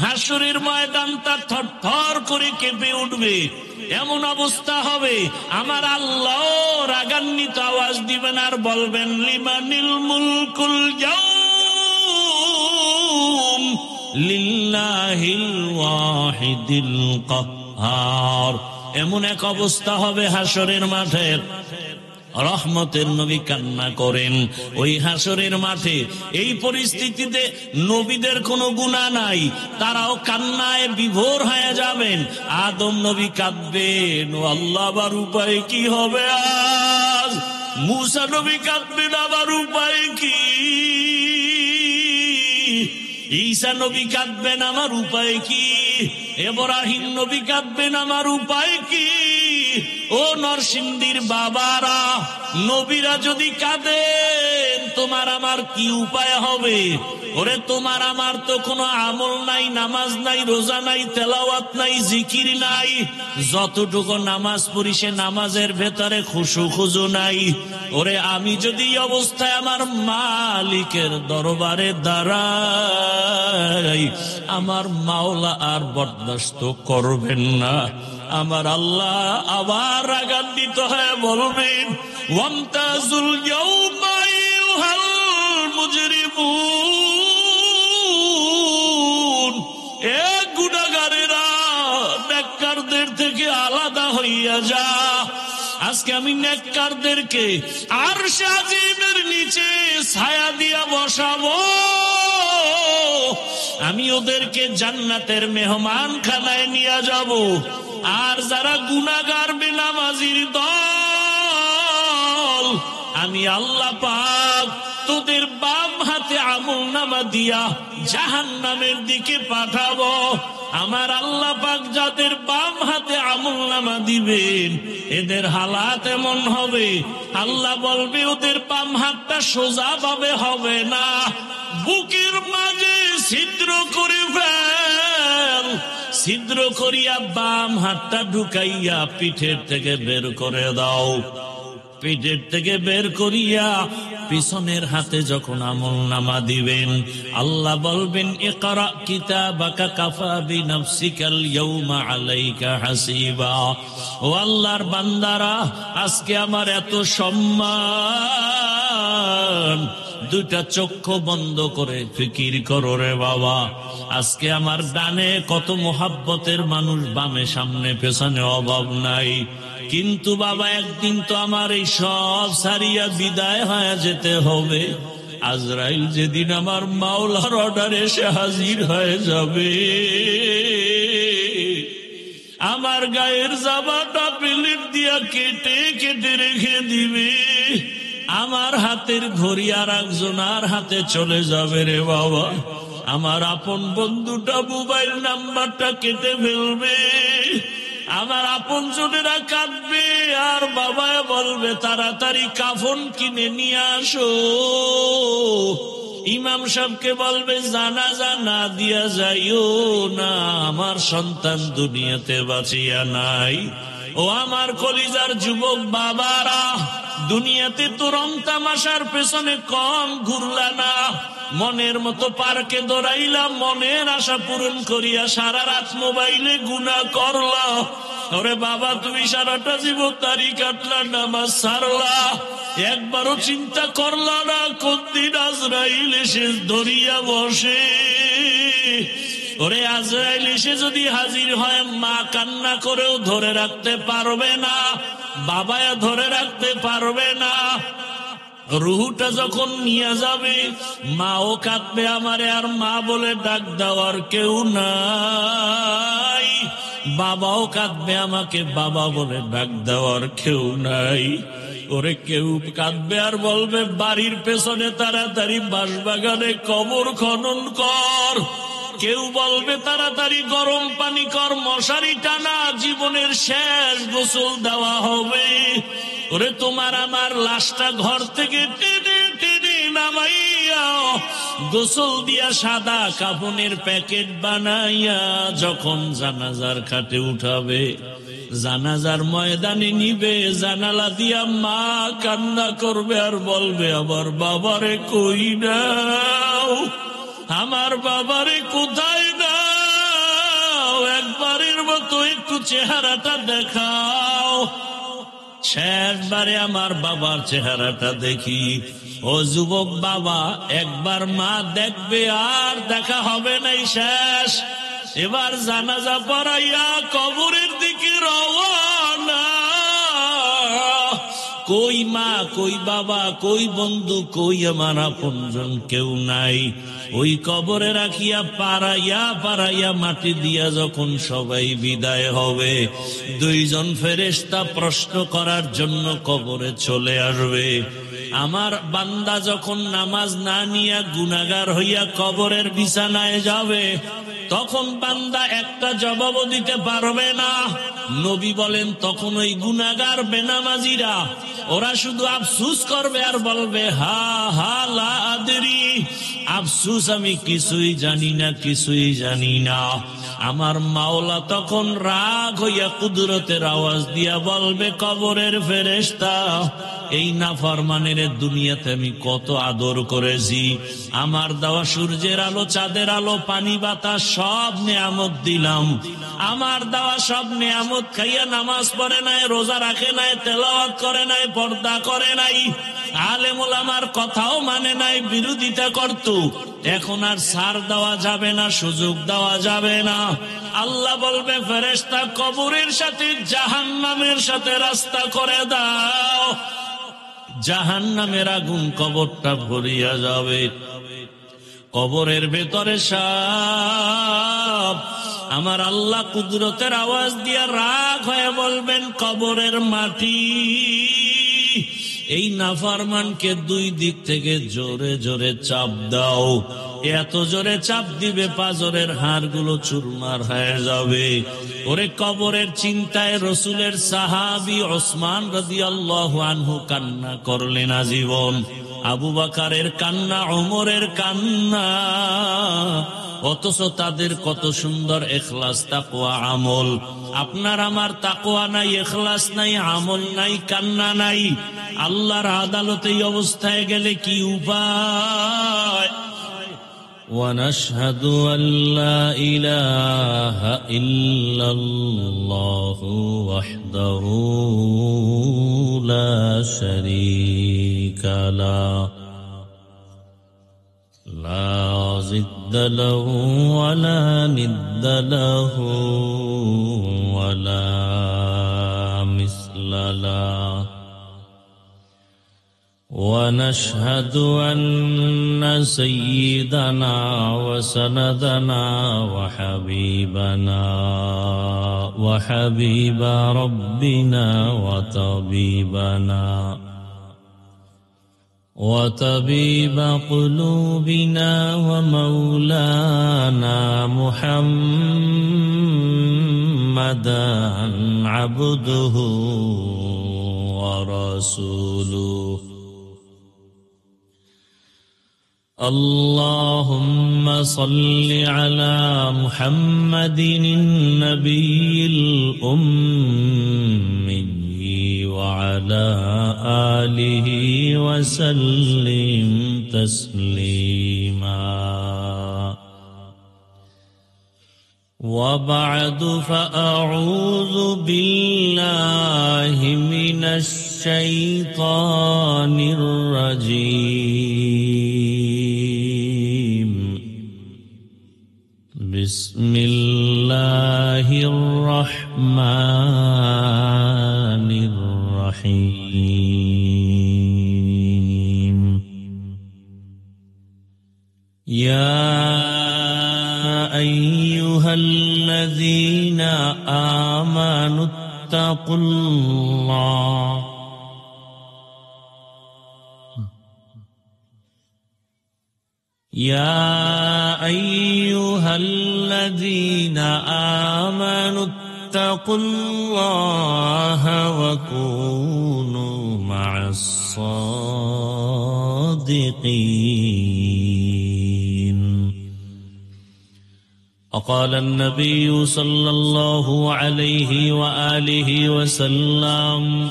হাসরের ময়দানটা থরথর করে কেঁপে উঠবে, এমন অবস্থা হবে আমার আল্লাহ রাগান্বিত আওয়াজ দিবেন আর বলবেন লিমানিল মুলকুল ইয়াউম লিল্লাহিল ওয়াহিদিল কাহ্হার। এমন এক অবস্থা হবে হাসরের মাঠের। রহমতের নবী কান্না করেন ওই হাসরের মাঠে। এই পরিস্থিতিতে নবীদের কোনো গুনাহ নাই, তারাও কান্নায় বিভোর হয়ে যাবেন। আদম নবী কাঁদবেন, ও আল্লাহ আবার উপায় কি হবে আজ? মূসা নবী কাঁদবেন, আবার উপায় কি? ঈসা নবী কাঁদবেন, আমার উপায় কি? ইব্রাহিম নবী কাঁদবেন, আমার উপায় কি? ও নরসিংদীর বাবারা, নবীরা যদি কাঁদেন তোমার আমার কি উপায় হবে? ওরে তোমার আমার তো কোনো আমল নাই, নামাজ নাই, রোজা নাই, তেলাওয়াত নাই, জিকির নাই। যতটুকু নামাজ পড়ি সে নামাজের ভেতরে খুশু খুজু নাই। ওরে আমি যদি এই অবস্থায় আমার মালিকের দরবারে দাঁড়াই, আমার মাওলা আর বরদাস্ত করবেন না। আমার আল্লাহ আবার রাগান্বিত হয়ে বলবেন ওয়ামতাজুল ইয়াউমা আইয়ুহাল মুজরিমুন, এ গুনাহগারেরা নেককারদের থেকে আলাদা হইয়া যা। আজকে আমি নেককারদেরকে আরশে আজিমের নিচে ছায়া দিয়া বসাবো। আমি ওদেরকে জান্নাতের মেহমান খানায় নিয়ে যাব। আর যারা গুনাহগার বেনামাজির দল, আমি আল্লাহ পাক তোদের বাম হাতে আমলনামা দিয়া জাহান্নামের দিকে পাঠাবো। আমার আল্লাহ পাক যাদের বাম হাতে আমলনামা দিবেন এদের হালাত এমন হবে, আল্লাহ বলবে ওদের বাম হাতটা সোজা ভাবে হবে না, বুকের মাঝে ছিদ্র করে ফেল। ছিদ্র করিয়া বাম হাতটা ঢুকাইয়া পিঠের থেকে বের করে দাও। পিঠের থেকে বের করিয়া পিছনের হাতে যখন আমলনামা দিবেন আল্লাহ বলবেন ইকরা কিতাবাকা কাফা বিনাফসিকাল ইয়াউমা আলাইকা হাসিবা। ও আল্লাহর বান্দারা, আজকে আমার এত সম্মান, দুইটা চক্ষু বন্ধ করে ফিকির করো রে বাবা। আজকে আমার ডানে কত মোহাব্বতের মানুষ, বামে সামনে পেছনে অভাব নাই। কিন্তু বাবা একদিন তো আমার এই সব সারিয়া বিদায় হয়ে যেতে হবে। আজরাইল যেদিন আমার মাওলার অর্ডারে এসে হাজির হয়ে যাবে, আমার গায়ের জামাটা প্লেট দিয়া কেটে কেটে রেখে দিবে। আমার হাতের ঘড়ি আর একজনের হাতে চলে যাবে রে বাবা। আমার আপন বন্ধুটা মোবাইল নাম্বারটা কেটে ফেলবে। আমার আপন জনেরা কাঁদবে আর বাবা বলবে তাড়াতাড়ি কাফন কিনে নিয়ে আসো। ইমাম সাহেবকে বলবে জানাজা না দিয়া যাইও না, আমার সন্তান দুনিয়াতে বাঁচিয়া নাই। ও আমার কলিজার যুবক বাবারা, দুনিয়াতে তো রং তামাশার পেছনে কম ঘুরলা না, মনের মতো পার্কে দৌড়াইলাম, মনের আশা পূরণ করিয়া সারা রাত মোবাইলে গুনাহ করলা। ওরে বাবা, তুমি সারাটা জীবন দাড়ি কাটলা, নামাজ ছাড়লা, একবারও চিন্তা করলা না কোন দিন আজরাইল এসে ধরিয়া বসে। ওরে আজরাইল এসে যদি হাজির হয়, মা কান্না করেও ধরে রাখতে পারবে না, বাবায়া ধরে রাখতে পারবে না। রুহুটা যখন নিয়ে যাবে মাও কাঁদবে আমারে, আর মা বলে ডাক দেওয়ার কেউ নাই। বাবাও কাঁদবে আমাকে, বাবা বলে ডাক দেওয়ার কেউ নাই। ওরে কেউ কাঁদবে আর বলবে বাড়ির পেছনে তাড়াতাড়ি বাঁশবাগানে কবর খনন কর। কেউ বলবে তাড়াতাড়ি গরম পানি কর, মশারি টানা, জীবনের শেষ গোসল দেওয়া হবে। ওরে তোমার আমার লাশটা ঘর থেকে টেনে টেনে নামাইয়া গোসল দিয়া সাদা কাফনের প্যাকেট বানাইয়া যখন জানাজার খাটে উঠাবে, জানাজার ময়দানে নিবে, জানালা দিয়া মা কান্না করবে আর বলবে আমার বাবারে কই নাও, আমার বাবারে কোথায় নাও। তো একটু চেহারাটা দেখাও। শেষবারে আমার বাবার চেহারাটা দেখি। ও যুবক বাবা, একবার মা দেখবে আর দেখা হবে নাই, শেষ। এবার জানাজা পড়াইয়া কবরের দিকে রওনা। কই মা, কই বাবা, কই বন্ধু, কই আমার আপনজন, কেউ নাই। ওই কবরে রাখিয়া পাড়াইয়া পাড়াইয়া মাটি দিয়া যখন সবাই বিদায় হবে, দুইজন ফেরেশতা প্রশ্ন করার জন্য কবরে চলে আসবে। আমার বান্দা যখন নামাজ না নিয়া গুনাহগার হইয়া কবরের বিছানায় যাবে, তখন বান্দা একটা জবাবও দিতে পারবে না। নবী বলেন, তখন ওই গুনাহগার বেনামাজিরা ওরা শুধু আফসুস করবে আর বলবে, হা হা লা আদরি, আফসুস, আমি কিছুই জানি না, কিছুই জানি না। আমার মাওলা তখন রাগ হইয়া কুদরতের আওয়াজ দিয়া বলবে, কবরের ফেরেশতা, এই নাফরমানের দুনিয়াতে আমি কত আদর করেছি। আমার দেওয়া সূর্যের আলো, চাঁদের আলো, পানি বাতাস সব নেয়ামত দিলাম। আমার দেওয়া সব নেয়ামত খাইয়া নামাজ পড়ে নাই, রোজা রাখে নাই, তেলাওয়াত করে নাই, পর্দা করে নাই, আলেম ওলামার কথাও মানে নাই, বিরোধিতা করত। এখন আর ছাড় দেওয়া যাবে না, সুযোগ দেওয়া যাবে না। আল্লাহ বলবে, ফেরেশতা, কবরের সাথে জাহান্নামের সাথে রাস্তা করে দাও। জাহান্নামের আগুন কবরটা ভরিয়া যাবে। কবরের ভেতরে সাপ। আমার আল্লাহ কুদরতের আওয়াজ দিয়া রাগ হয়ে বলবেন, কবরের মাটি, এই নাফরমানকে দুই দিক থেকে জোরে জোরে চাপ দাও। এত জোরে চাপ দিবে পাজরের হাড়গুলো চুরমার হয়ে যাবে। ওরে কবরের চিন্তায় রসুলের সাহাবী ওসমান রাদিয়াল্লাহু আনহু কান্না করলেন আজীবন। আবু বকরের কান্না, ওমরের কান্না, অথচ তাদের কত সুন্দর ইখলাস, তাকওয়া, আমল। আপনার আমার তাকওয়া নাই, ইখলাস নাই, আমল নাই, কান্না নাই। আল্লাহর আদালতে এই অবস্থায় গেলে কি উপায়? ونشهد أن لا إله إلا الله وحده لا شريك له لا ضد له ولا ند له ولا مثل له ونشهد أن سيدنا وسندنا وحبيبنا وحبيب ربنا وطبيب قلوبنا ومولانا محمدا عبده ورسوله اللهم صل على محمد النبي الأمي وعلى آله وسلم تسليما وبعد فأعوذ بالله من الشيطان الرجيم بسم الله الرحمن الرحيم يا أيها الذين آمنوا اتقوا الله يا أيها الذين آمنوا اتقوا الله وكونوا مع الصادقين وقال النبي صلى الله عليه وآله وسلم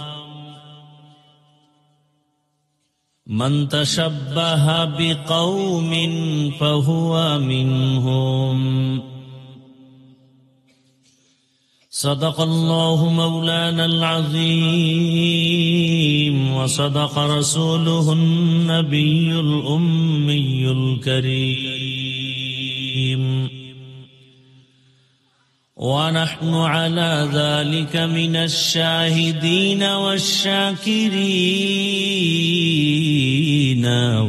من تشبه بقوم فهو منهم صدق الله مولانا العظيم وصدق رسوله النبي الأمي الكريم ونحن على ذلك من الشاهدين والشاكرين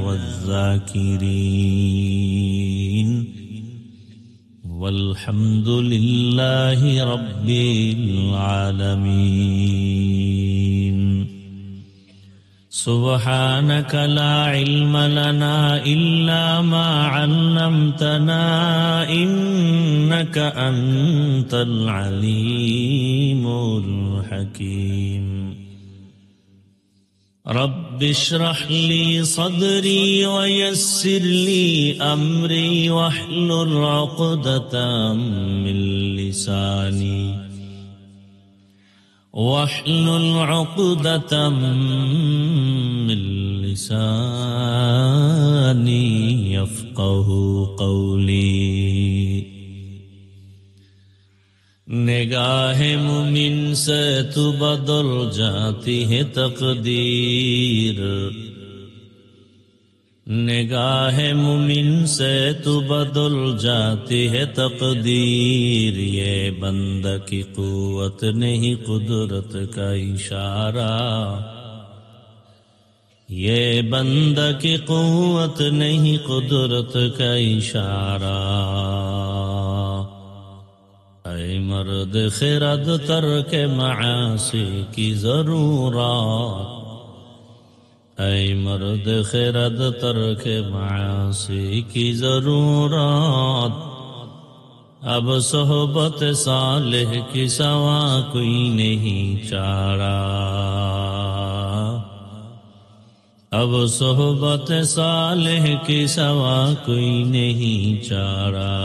والذاكرين والحمد لله رب العالمين سبحانك لا علم لنا إلا ما علمتنا إنك أنت العليم الحكيم رب اشرح لي صدري ويسر لي أمري واحلل عقدة من لساني يفقه قولي निगाह मुमिन से तू बदल जाती है तकदीर निगाह मुमिन से तू बदल जाती है तकदीर ये बंदा की कुव्वत नहीं कुदरत का इशारा ये बंदा की कुव्वत नहीं कुदरत का इशारा ऐ मर्द खिरद तर्क मआसी की जरूरत ऐ मर्द खिरद तर्क मआसी की जरूरत अब सोहबत सालिह की सवा कोई नहीं चारा अब सोहबत सालिह की सवा कोई नहीं चारा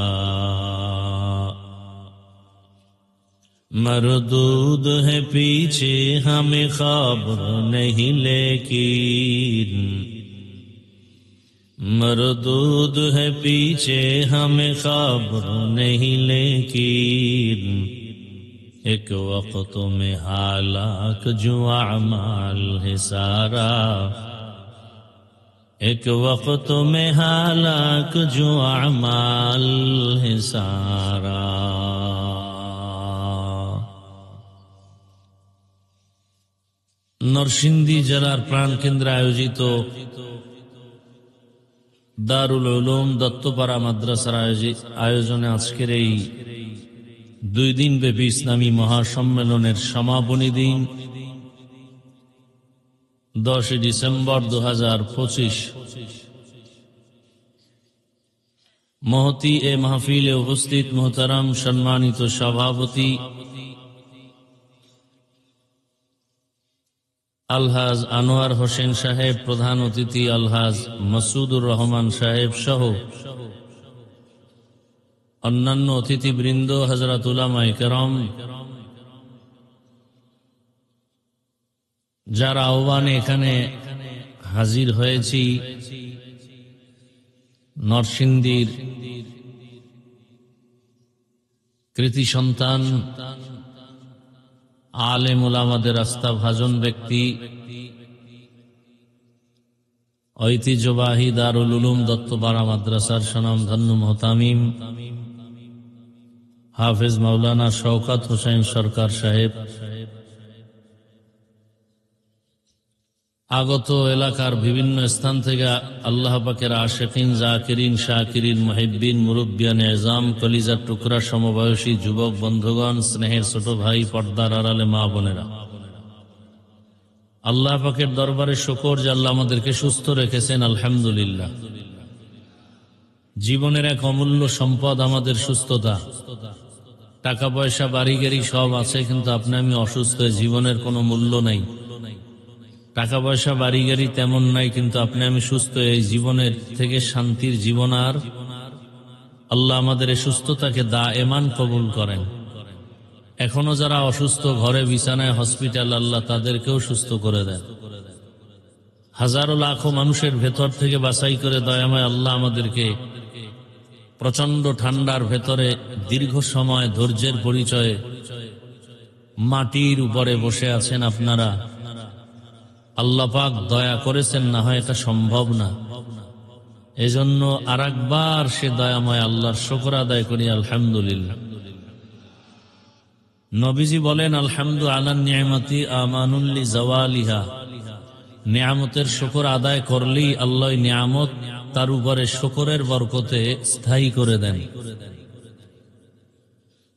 मरदूद है पीछे हमें खबर नहीं लेकिन मरदूद है पीछे हमें खबर नहीं लेकिन एक वक्त में हालाक जो अमाल है सारा एक वक्त में हालाक जो अमाल है सारा নরসিংদী জেলার প্রাণকেন্দ্রে আয়োজিত দারুল উলুম দত্তপাড়া মাদ্রাসার আয়োজনে আজকের এই 2 দিন ব্যাপী ইসলামী মহাসম্মেলনের সমাপনী দিন 10 ডিসেম্বর 2025 মহতি এ মাহফিলে উপস্থিত মোহতারাম সম্মানিত সভাপতি আলহাজ আনোয়ার হোসেন সাহেব প্রধান অতিথি আলহাজ মাসুদুর রহমান সাহেব সহ অন্যান্য অতিথিবৃন্দ হযরত উলামায়ে কেরাম যারা আহ্বানে এখানে হাজির হয়েছি নরসিংদীর কৃতি সন্তান আলেম উলামাদের আস্থাভাজন ব্যক্তি ঐতিহ্যবাহী দারুল উলুম দত্তপাড়া মাদ্রাসার স্বনামধন্য মুহতামিম হাফেজ মাওলানা শওকত হোসেন সরকার সাহেব আগত এলাকার বিভিন্ন স্থান থেকে আল্লাহ পাকের আশিকিন জাকিরিন শাকিরিন মুহিব্বিন মুরব্বিয়ান এজাম কলিজার টুকরা সমবয়সী যুবক বন্ধুগণ স্নেহের ছোট ভাই পর্দার আড়ালে মা বোনেরা আল্লাহ পাকের দরবারে শুকর যে আল্লাহ আমাদেরকে সুস্থ রেখেছেন আলহামদুলিল্লাহ জীবনের এক অমূল্য সম্পদ আমাদের সুস্থতা টাকা পয়সা বাড়ি গাড়ি সব আছে কিন্তু আপনি আমি অসুস্থ জীবনের কোনো মূল্য নাই টাকা পয়সা বাড়ি গাড়ি তেমন নাই কিন্তু আপনি আমি সুস্থ এই জীবনের থেকে শান্তির জীবন আর আল্লাহ আমাদের এই সুস্থতাকে দায়েমান কবুল করেন এখনো যারা অসুস্থ ঘরে বিছানায় হসপিটাল আল্লাহ তাদেরকেও সুস্থ করে দেন হাজারো লাখো মানুষের ভেতর থেকে বাছাই করে দয়াময় আল্লাহ আমাদেরকে প্রচন্ড ঠান্ডার ভেতরে দীর্ঘ সময় ধৈর্যের পরিচয়ে মাটির উপরে বসে আছেন আপনারা, আল্লাহ পাক দয়া করেছেন, না হয় এটা সম্ভব না। এজন্য আরেকবার সে দয়াময় আল্লাহর শুকর আদায় করি, আলহামদুলিল্লাহ। নবীজি বলেন, আলহামদু আলা নিয়ামতি আমানুল লিজাওয়ালিহা। নিয়ামতের শুকর আদায় করলেই আল্লাহ নিয়ামত তার উপরে শুকরের বরকতে স্থায়ী করে দেন।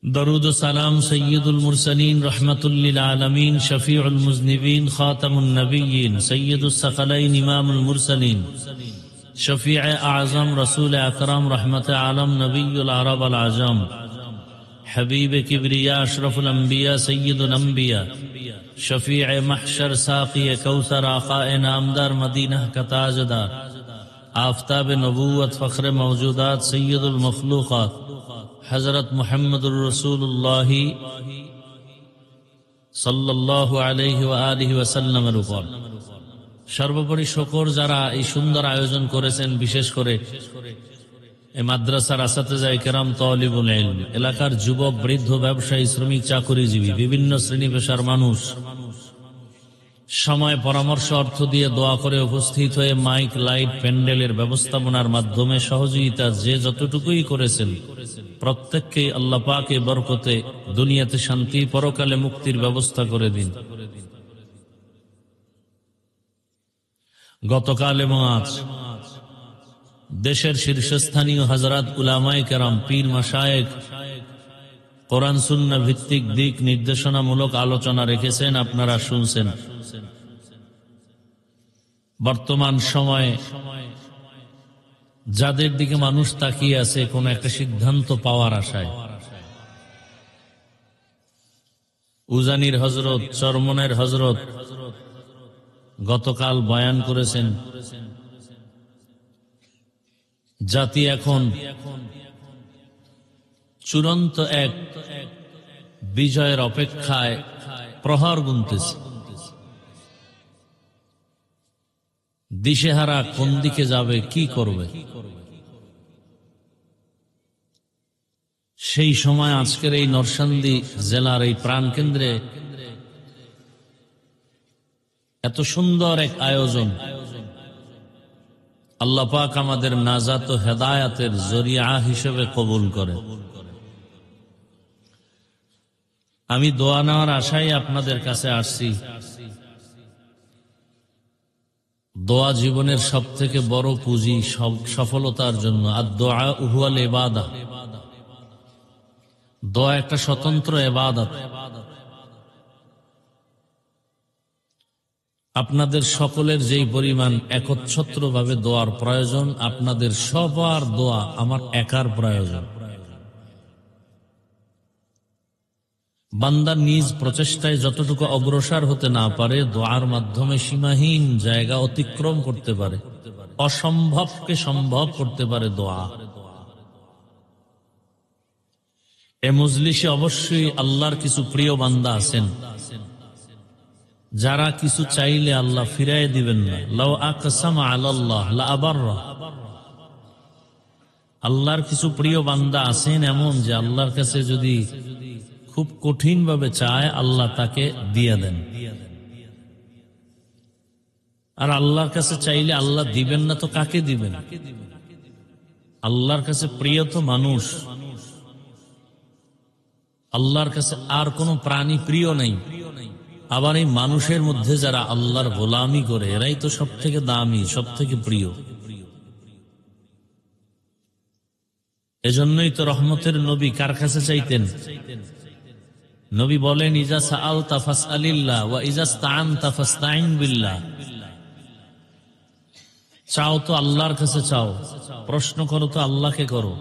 দরুদ ও সালাম সৈয়দুল মুরসালিন রহমাতুল লিল আলামিন শফিউল মুজনিবিন খাতামুন নবিয়্যিন সৈয়দুস সাকালাইন ইমামুল মুরসালিন শফিউ আযম রাসূল আকরাম রহমতে আলম নবিয়ুল আরব আল আজম حبیب کبریا اشرف الانبیاء سید الانبیاء شفیع محشر ساقی کوثر آقا نامدار مدینہ کا تاجدار آفتاب نبوت فخر موجودات سید المخلوقات حضرت محمد الرسول اللہ صلی اللہ علیہ وآلہ وسلم উপর সর্বোপরি শুকর যারা এই সুন্দর আয়োজন করেছেন, বিশেষ করে এই মাদ্রাসার আসাতেজায়ে কেরাম, তালিবুল ইলম, এলাকার যুবক, বৃদ্ধ, ব্যবসায়ী, শ্রমিক, চাকুরিজীবী, বিভিন্ন শ্রেণী পেশার মানুষ সময়, পরামর্শ, অর্থ দিয়ে দোয়া করে উপস্থিত হয়ে মাইক, লাইট, প্যান্ডেলের ব্যবস্থাপনার মাধ্যমে সহযোগিতা যে যতটুকুই করেছেন, প্রত্যেককেই আল্লাহ পাকের বরকতে দুনিয়াতে শান্তি, পরকালে মুক্তির ব্যবস্থা করে দিন। গতকাল এবং আজ দেশের শীর্ষস্থানীয় হযরত উলামায়ে কেরাম, পীর, মাশায়েখ কোরআন সুন্নাহ ভিত্তিক দিক নির্দেশনামূলক আলোচনা রেখেছেন, আপনারা শুনছেন। বর্তমান সময়ে যাদের দিকে মানুষ তাকিয়ে আছে কোন একটা সিদ্ধান্ত পাওয়ার আশায়, উজানির হযরত, চরমনের হযরত গতকাল বয়ান করেছেন, জাতি এখন চূড়ান্ত এক বিজয়ের অপেক্ষায় প্রহর গুনতেছে। দিশেহারা, কোন দিকে যাবে, কি করবে। সেই সময় আজকের এই নরসিংদী জেলার এই প্রাণকেন্দ্রে এত সুন্দর এক আয়োজন আল্লাহ পাক আমাদের নাজাত ও হেদায়াতের জরিয়া হিসেবে কবুল করে। আমি দোয়া নেওয়ার আশায় আপনাদের কাছে আসছি। দোয়া জীবনের সবথেকে বড় পুঁজি, সফলতার জন্য। আর দোয়া হুয়াল ইবাদাহ, দোয়া একটা স্বতন্ত্র ইবাদত। আপনাদের সকলের যেই পরিমাণ একচ্ছত্রভাবে দোয়ার প্রয়োজন, আপনাদের সবার দোয়া আমার একার প্রয়োজন। বান্দা নিজ প্রচেষ্টায় যতটুকু অগ্রসর হতে না পারে, দোয়ার মাধ্যমে সীমাহীন জায়গা অতিক্রম করতে পারে, অসম্ভবকে সম্ভব করতে পারে দোয়া। এ মজলিসে অবশ্যই আল্লাহর কিছু প্রিয় বান্দা আছেন যারা কিছু চাইলে আল্লাহ ফিরাই দিবেন না। লাউ আকসামা আলাল্লাহ লা আবাররা। আল্লাহর কিছু প্রিয় বান্দা আছেন এমন যে আল্লাহর কাছে যদি খুব কঠিন ভাবে চায়, আল্লাহ তাকে দিয়ে দেন। আর আল্লাহর কাছে চাইলে আল্লাহ দিবেন না তো কাকে দিবেন? আল্লাহর কাছে প্রিয় তো মানুষ। আল্লাহর কাছে আর কোন প্রাণী প্রিয় নেই। আবার এই মানুষের মধ্যে যারা আল্লাহর গোলামি করে, এরাই তো সব থেকে দামি, সব থেকে প্রিয়। এজন্যই তো রহমতের নবী কার কাছে চাইতেন? নবী বলেন, ইজা সাআলতা ফাসআলিল্লাহ ওয়া ইজা ইসতাআনতা ফাসতাইন বিল্লাহ। চাও তো আল্লাহর কাছে চাও, প্রশ্ন করো তো আল্লাহকে করো।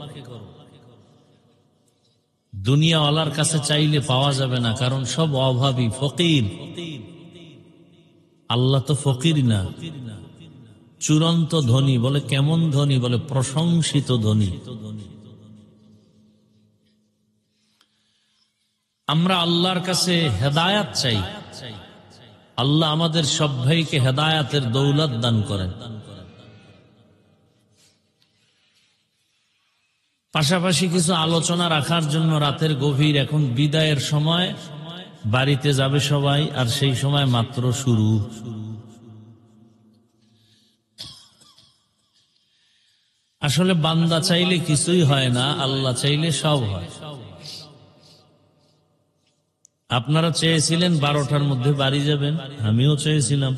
দুনিয়াওয়ালার কাছে চাইলে পাওয়া যাবে না, কারণ সব অভাবী, ফকির। আল্লাহ তো ফকির না, চূড়ান্ত ধনী। বলে কেমন ধনী? বলে প্রশংসিত ধনী। আমরা আল্লাহর কাছে হেদায়াত চাই। আল্লাহ আমাদের সব ভাইকে হেদায়াতের দৌলত দান করেন। পাশাপাশি কিছু আলোচনা রাখার জন্য রাতের গভীর, এখন বিদায়ের সময়, বাড়িতে যাবে সবাই, আর সেই সময় মাত্র শুরু। আসলে বান্দা চাইলে কিছুই হয় না, আল্লাহ চাইলে সব হয়। আপনারা চেয়েছিলেন 12টার মধ্যে বাড়ি যাবেন, আমিও চেয়েছিলাম,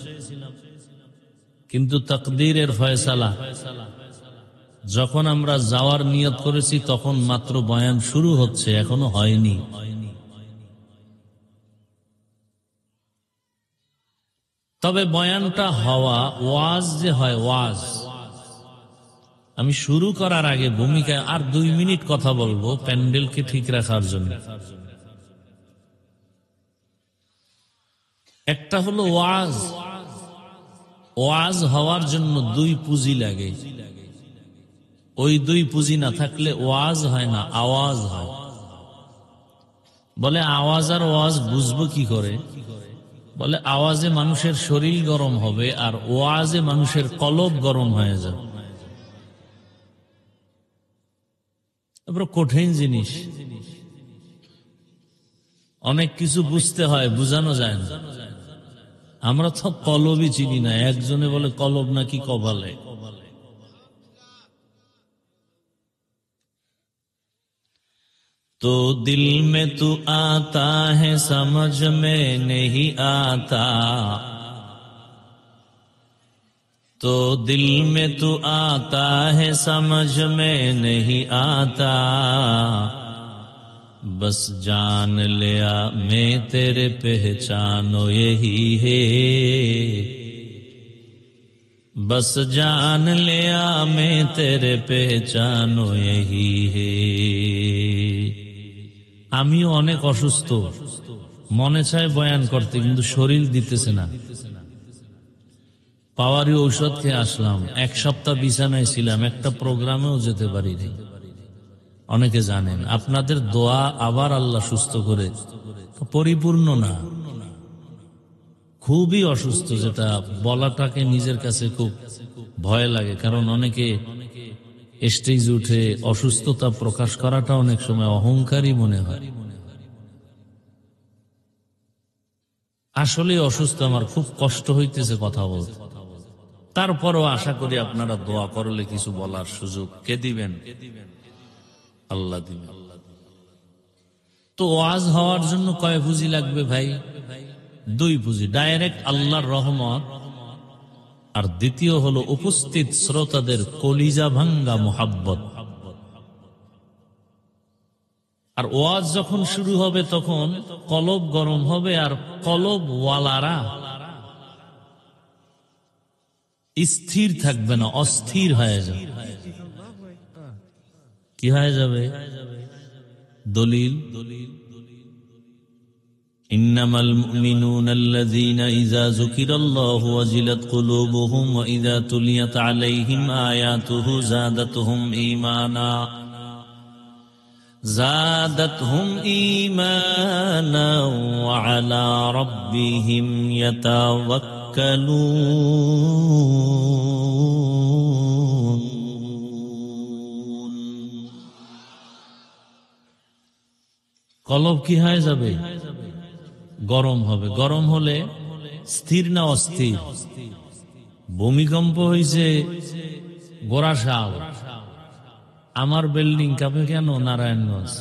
কিন্তু তাকদীরের ফয়সালা, যখন আমরা যাওয়ার নিয়ত করেছি তখন মাত্র বয়ান শুরু হচ্ছে, এখনো হয়নি। তবে বয়ানটা হওয়া, ওয়াজ যে হয় ওয়াজ, আমি শুরু করার আগে ভূমিকায় আর 2 মিনিট কথা বলবো প্যান্ডেলকে ঠিক রাখার জন্য। একটা হলো ওয়াজ। ওয়াজ হওয়ার জন্য 2 পুঁজি লাগে। ওই 2 পুঁজি না থাকলে ওয়াজ হয় না, আওয়াজ হয়। বলে আওয়াজ আর ওয়াজ বুঝবো কি করে? বলে আওয়াজে মানুষের শরীর গরম হবে, আর ওয়াজে মানুষের কলব গরম হয়ে যাবে। বড় কঠিন জিনিস, অনেক কিছু বুঝতে হয়, বুঝানো যায় না। আমরা তো কলবই চিনি না। একজনে বলে কলব নাকি কপালে। তো দিল মে তু আতা है समझ में नहीं आता, तो दिल में तू आता है समझ में नहीं आता, बस जान लिया मैं तेरे पहचानो यही है, बस जान लिया मैं तेरे पहचानो यही है। আমিও অনেক অসুস্থ, মনে চায় বয়ান করতে, কিন্তু শরীর দিতেছে না। পাওয়ারি ঔষধ খেয়ে আসলাম, 1 সপ্তাহ বিছানায় ছিলাম, একটা প্রোগ্রামেও যেতে পারিনি। অনেকে জানেন, আপনাদের দোয়া আবার আল্লাহ সুস্থ করে, পরিপূর্ণ না, খুবই অসুস্থ, যেটা বলাটাকে নিজের কাছে খুব ভয় লাগে। কারণ অনেকে স্টেজ উঠে অসুস্থতা প্রকাশ করাটা অনেক সময় অহংকারী মনে হয়। আসলে অসুস্থ, আমার খুব কষ্ট হইতেছে কথা বলতে। তারপরও আশা করি আপনারা দোয়া করলে কিছু বলার সুযোগ কে দিবেন? আল্লাহ দিবেন। তো ওয়াজ হওয়ার জন্য কয় পুঁজি লাগবে ভাই? 2 পুঁজি। ডাইরেক্ট আল্লাহর রহমত, আর দ্বিতীয় হলো উপস্থিত শ্রোতাদের কলিজা ভাঙ্গা মুহাব্বত। আর ওয়াজ যখন শুরু হবে তখন কলব গরম হবে, আর কলব ওয়ালারা স্থির থাকবে না, অস্থির হয়ে যাবে। কি হয়ে যাবে? দলিল, ইন্নামাল মুমিনুনা আল্লাযীনা ইযা যুকিরাল্লাহু ওয়াজিলাত কুলুবুহুম ওয়া ইযা তুলিয়াত আলাইহিম আয়াতুহু যাদাতুহুম ঈমানা ওয়া আলা রাব্বিহিম ইয়াতাওয়াক্কালুন। কলব কি হয়ে যাবে? গরম হবে। গরম হলে স্থির না অস্থির? ভূমিকম্প হয়েছে গোরাশাল, আমার বিল্ডিং কাঁপে কেন নারায়ণগঞ্জ?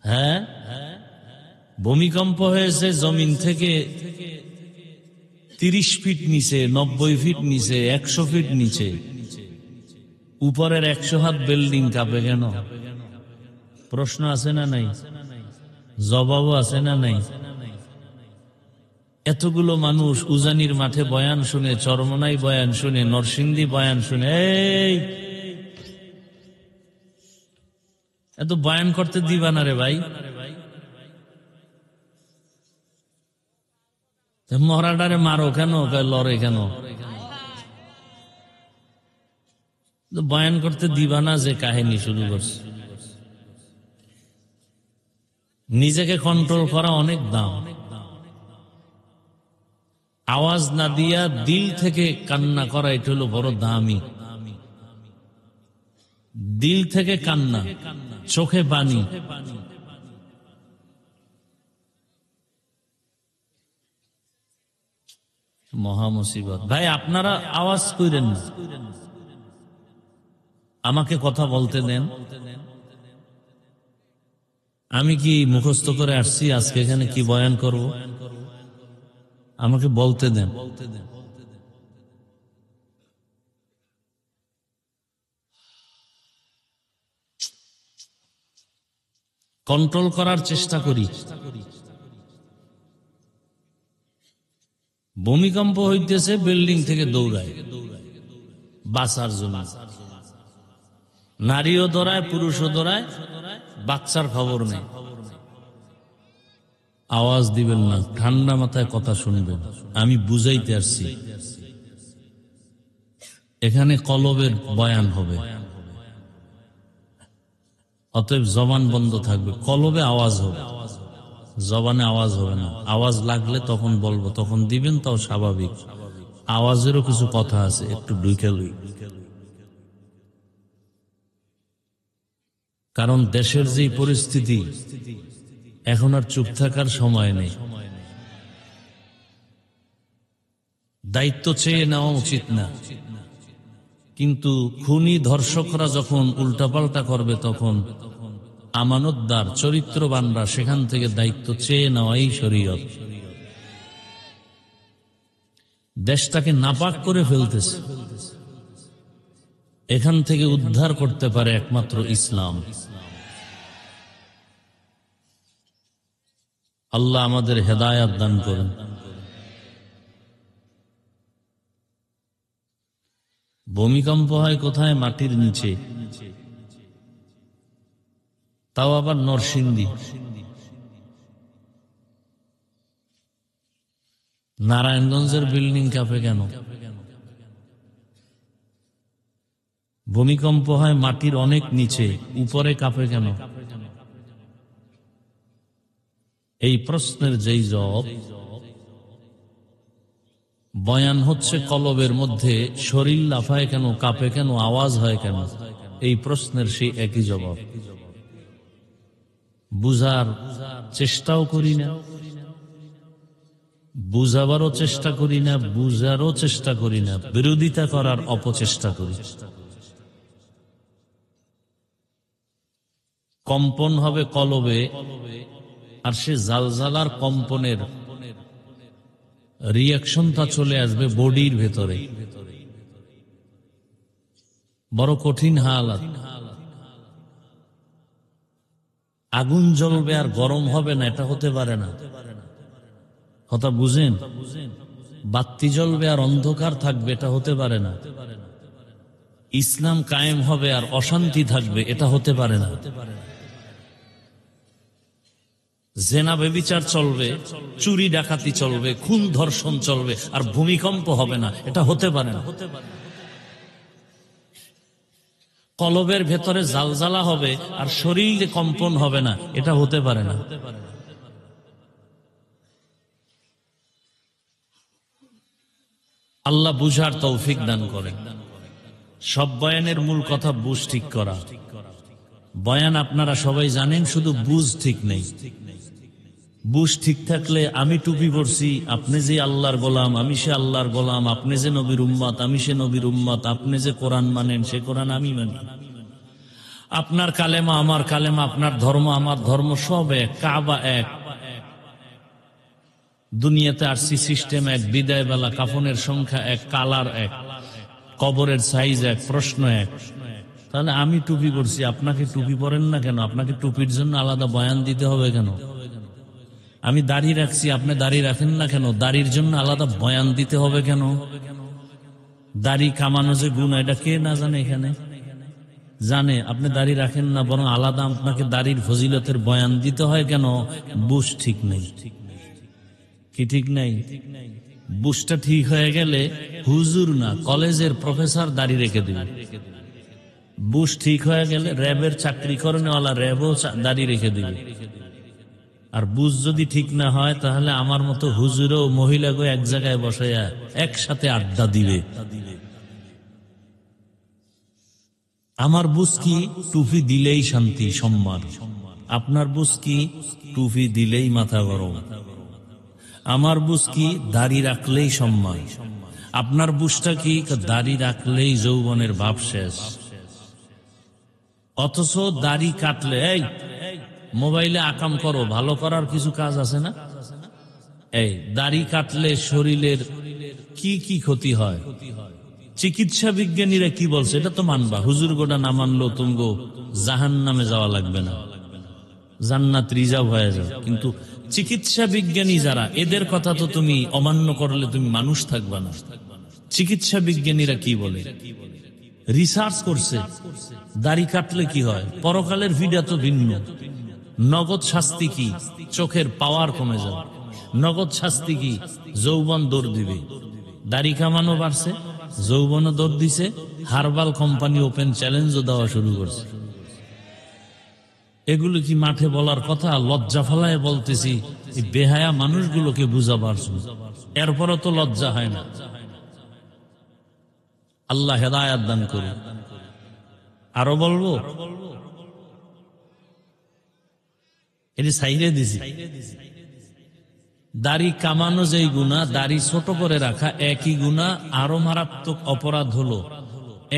হ্যাঁ, ভূমিকম্প হয়েছে জমিন থেকে 30 ফিট নিচে, 90 ফিট নিচে, 100 ফিট নিচে, উপরের 100 হাত বিল্ডিং কাঁপে কেন? প্রশ্ন আছে না নাই? জবাবও আছে না নাই? এতগুলো মানুষ উজানির মাঠে বয়ান শুনে, চরমনাই বয়ান শুনে, নরসিংদী বয়ান শুনে, এই এত বয়ান করতে দিবা না রে ভাই। মহারাডারে মারো কেন, লড়ে কেন? বয়ান করতে দিবা না যে কাহিনী শুরু করছে। নিজেকে কন্ট্রোল করা অনেক দাম। আওয়াজ না দিয়া দিল থেকে কান্না করা, এটা হলো বড় দামি। দিল থেকে কান্না, চোখে পানি। মহা মুসিবত। ভাই আপনারা আওয়াজ কইরেন না, আমাকে কথা বলতে দেন। আমি কি মুখস্থ করে আসছি আজকে এখানে কি বয়ান করব? আমাকে বলতে দেন। কন্ট্রোল করার চেষ্টা করি। ভূমিকম্প হইতেছে, বিল্ডিং থেকে দৌড়ায় বাঁচার জন্য। নারীও দৌড়ায়, পুরুষও দৌড়ায়, বাচ্চার খবর নেই। আওয়াজ দিবেন না, ঠান্ডা মাথায় কথা শুনবেন। আমি বুঝাইতে আসছি, এখানে কলবের বয়ান হবে, অতএব জবান বন্ধ থাকবে, কলবে আওয়াজ হবে, জবানে আওয়াজ হবে না। আওয়াজ লাগলে তখন বলবো, তখন দিবেন, তাও স্বাভাবিক। আওয়াজেরও কিছু কথা আছে, একটু ঢুকে লই। কারণ দেশের যে পরিস্থিতি, এখন আর চুপ থাকার সময় নেই। দায়িত্ব চেয়ে নেওয়া উচিত না, কিন্তু খুনি ধর্ষকরা যখন উল্টাপাল্টা করবে, তখন আমানতদার চরিত্রবানরা সেখান থেকে দায়িত্ব চেয়ে নেওয়াই শরীয়ত। দেশটাকে নাপাক করে ফেলতেছে, এখান থেকে উদ্ধার করতে পারে একমাত্র ইসলাম। আল্লাহ আমাদের হেদায়াত দান করেন। ভূমিকম্প হয় কোথায়? মাটির নিচে, তাও আবার নরসিংদী। নারায়ণগঞ্জের বিল্ডিং কাঁপে কেন? ভূমিকম্প হয় মাটির অনেক নিচে, উপরে কাঁপে কেন? এই প্রশ্নের যেই জবাব, বয়ান হচ্ছে কলবের মধ্যে শরীর লাফায় কেন, কাঁপে কেন, আওয়াজ হয় কেন, এই প্রশ্নের সেই একই জবাব। বুঝার চেষ্টাও করি না, বুঝাবারও চেষ্টা করি না, বুঝারও চেষ্টা করি না, বিরোধিতা করার অপচেষ্টা করি। কম্পন হবে কলবে, আর সে জালজালার কম্পনের রিয়াকশনটা চলে আসবে বডির ভেতরে। বড় কঠিন হালাত। আগুন জ্বলবে আর গরম হবে না, এটা হতে পারে না। কথা বুঝেন? বাতি জ্বলবে আর অন্ধকার থাকবে, এটা হতে পারে না। ইসলাম কায়েম হবে আর অশান্তি থাকবে, এটা হতে পারে না। জেনা ব্যভিচার চলবে, চুরি ডাকাতি চলবে, খুন ধর্ষণ চলবে, আর ভূমিকম্প হবে না, এটা হতে পারে না। কলবের ভেতরে জালজালা হবে আর শরীরে কম্পন হবে না, এটা হতে পারে না। আল্লাহ বুঝার তৌফিক দান করেন। সব বয়ানের মূল কথা বুঝ ঠিক করা। বয়ান আপনারা সবাই জানেন, শুধু বুঝ ঠিক নেই। বুঝ ঠিক থাকলে, আমি টুপি পরছি, আপনি যে আল্লাহর গোলাম, আমি সে আল্লাহর গোলাম, আপনি যে নবীর উম্মত, আমি সে নবীর উম্মত, আপনি যে কোরআন মানেন, সে কোরআন আমি মানি, আপনার কালেমা আমার কালেমা, আপনার ধর্ম আমার ধর্ম, সব এক, কাবা এক, দুনিয়াতে আসছি সিস্টেম এক, বিদায় বেলা কাফনের সংখ্যা এক, কালার এক, কবরের সাইজ এক, প্রশ্ন এক। তাহলে আমি টুপি পরছি, আপনাকে টুপি পরেন না কেন? আপনাকে টুপির জন্য আলাদা বয়ান দিতে হবে কেন? আমি দাড়ি রাখছি, আপনি দাড়ি রাখেন না কেন? দাড়ির জন্য আলাদা বয়ান দিতে হবে কেন? দাড়ি কামানো যে গুণ, এটা কে না জানে? এখানে জানে। আপনি দাড়ি রাখেন না, বরং আলাদা আপনাকে দাড়ির ফজিলতের বয়ান দিতে হয় কেন? বুঝ ঠিক নেই। কি ঠিক নাই? বুঝটা ঠিক হয়ে গেলে হুজুর না, কলেজের প্রফেসর দাড়ি রেখে দিবে। বুঝ ঠিক হয়ে গেলে র্যাবের চাকরি করেনওয়ালা র্যাবও দাড়ি রেখে দিবে। আর বুঝ যদি ঠিক না হয়, তাহলে আমার মতো হুজুরও মহিলাকে এক জায়গায় বসাইয়া একসাথে আড্ডা দিবে। আমার বুঝ কি? টুপি দিলেই শান্তি সম্মান। আপনার বুঝ কি? টুপি দিলেই মাথা গরম। আমার বুঝ কি দাড়ি রাখলেই সম্মান, আপনার বুঝটা কি দাড়ি রাখলেই যৌবনের ভাব শেষ। অথচ দাড়ি কাটলে এই মোবাইলে আকাম করো, ভালো করার কিছু কাজ আছে না? এই দাড়ি কাটলে শরীরের কি কি ক্ষতি হয়, চিকিৎসা বিজ্ঞানীরা কি বলছে এটা তো মানবা। হুজুর গোটা না মানলো তুমগো জাহান্নামে যাওয়া লাগবে না, জান্নাত রিজার্ভ হয়ে যাবে। কিন্তু চিকিৎসা বিজ্ঞানী যারা, এদের কথা তো তুমি অমান্য করলে তুমি মানুষ থাকবা না। চিকিৎসা বিজ্ঞানীরা কি বলে, রিসার্চ করছে দাড়ি কাটলে কি হয়। পরকালের ভিডা তো ভিন্ন। নগদ শাস্তি কি, চোখের পাওয়ার কমে যাবে। নগদ শাস্তি কি, যৌবন দৌড় দিবে। দাড়ি কামানো বাড়ছে, যৌবনও দৌড় দিছে। হার্বাল কোম্পানি ওপেন চ্যালেঞ্জও দেওয়া শুরু করছে। এগুলো কি মাঠে বলার কথা? লজ্জা ফেলায় বলতেছি, এই বেহায়া মানুষগুলোকে বুঝাবার জন্য। এরপরও তো লজ্জা হয় না। আল্লাহ হেদায়াত দান করুন। আরো বলবো, এটি সাইরে দিছি। দাড়ি কামানো যেই গুনাহ, দাড়ি ছোট করে রাখা একই গুনাহ। আরো মারাত্মক অপরাধ হলো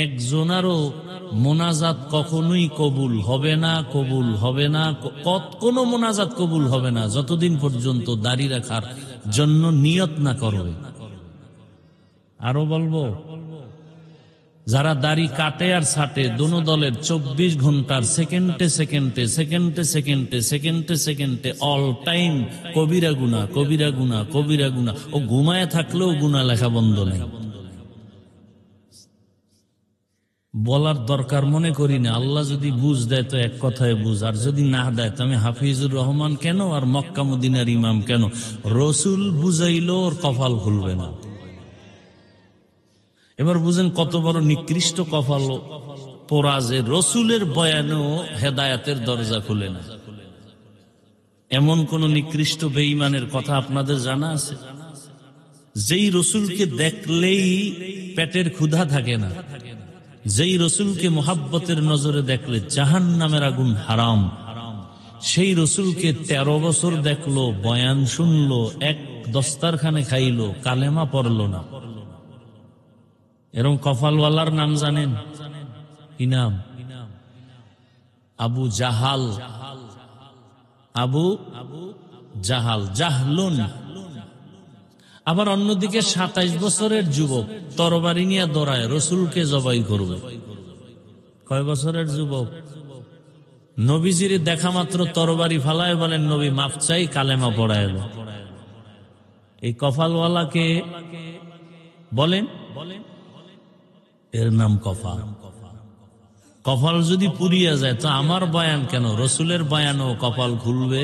একজনারও মোনাজাত কখনোই কবুল হবে না, কবুল হবে না, কোনো মোনাজাত কবুল হবে না যতদিন পর্যন্ত দাড়ি রাখার জন্য নিয়ত না করবে। আরো বলবো, যারা দাড়ি কাটে আর ছাটে দোনো দলের 24 ঘন্টার সেকেন্ডে সেকেন্ডে সেকেন্ডে সেকেন্ডে সেকেন্ডে সেকেন্ডে অল টাইম কবিরা গুনাহ, কবিরা গুনাহ, কবিরা গুনাহ। ও ঘুমায় থাকলেও গুনাহ লেখা বন্ধ নেই। বলার দরকার মনে করি না। আল্লাহ যদি বুঝ দেয় তো এক কথায় বুঝ, আর যদি না দেয় তো আমি হাফিজুর রহমান কেন আর মক্কা মদিনার ইমাম কেন? রসুল বুঝাইলো ওর কপাল খুলবে না। এবার বুঝেন কত বড় নিকৃষ্ট কপাল পোড়া যে রসুলের বয়ানেও হেদায়াতের দরজা খুলে না। এমন কোন নিকৃষ্ট বেঈমানের কথা আপনাদের জানা আছে? যেই রসুলকে দেখলেই পেটের ক্ষুধা থাকে না, যেই রসুলকে মোহাব্বতের নজরে দেখলে জাহান্নামের আগুন হারাম, সেই রসুলকে 13 বছর দেখলো, বয়ান শুনলো, এক দস্তারখানে খাইলো, কালেমা পড়লো না। এরকম কপালওয়ালার নাম জানেন কি নাম? আবু জাহাল। আবু জাহাল, জাহলুন। আবার অন্যদিকে 27 বছরের যুবক তরবারি নিয়ে দৌড়ায় রসুলকে জবাই করবে। কয় বছরের যুবক? নবীজির দেখা মাত্র তরবারি ফালায় বলেন নবী মাফ চাই, কালেমা পড়ায়। এই কপালওয়ালাকে বলেন, এর নাম কপাল। কপাল যদি পুড়িয়া যায় তো আমার বয়ান কেন, রসুলের বয়ানও কপাল খুলবে।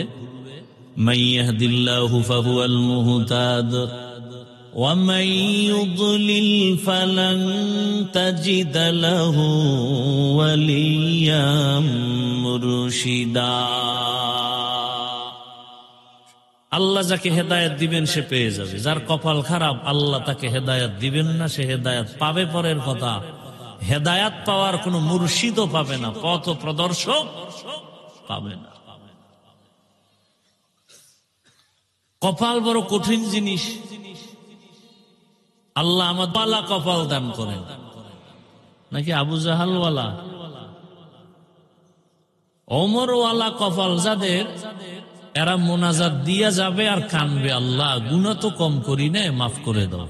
মাইয়াহদিল্লাহু ফাহুয়াল মুহতাদ ওয়া মান ইউদ্লিল ফালান তাজিদ লাহু ওয়ালিয়াম মুরশিদা। আল্লাহ যাকে হেদায়েত দিবেন সে পেয়ে যাবে। যার কপাল খারাপ আল্লাহ তাকে হেদায়েত দিবেন না, সে হেদায়েত পাবে পরের কথা। হেদায়েত পাওয়ার কোন মুর্শিদও পাবে না, পথ প্রদর্শক পাবে না। কপাল বড় কঠিন জিনিস। আল্লাহ আমাদের পালা কপাল দান করেন, নাকি আবু জাহাল ওয়ালা ওমর ওয়ালা কপাল যাদের, এরা মোনাজাত দিয়া যাবে আর কানবে, আল্লাহ গুনাহ তো কম করি না, মাফ করে দাও।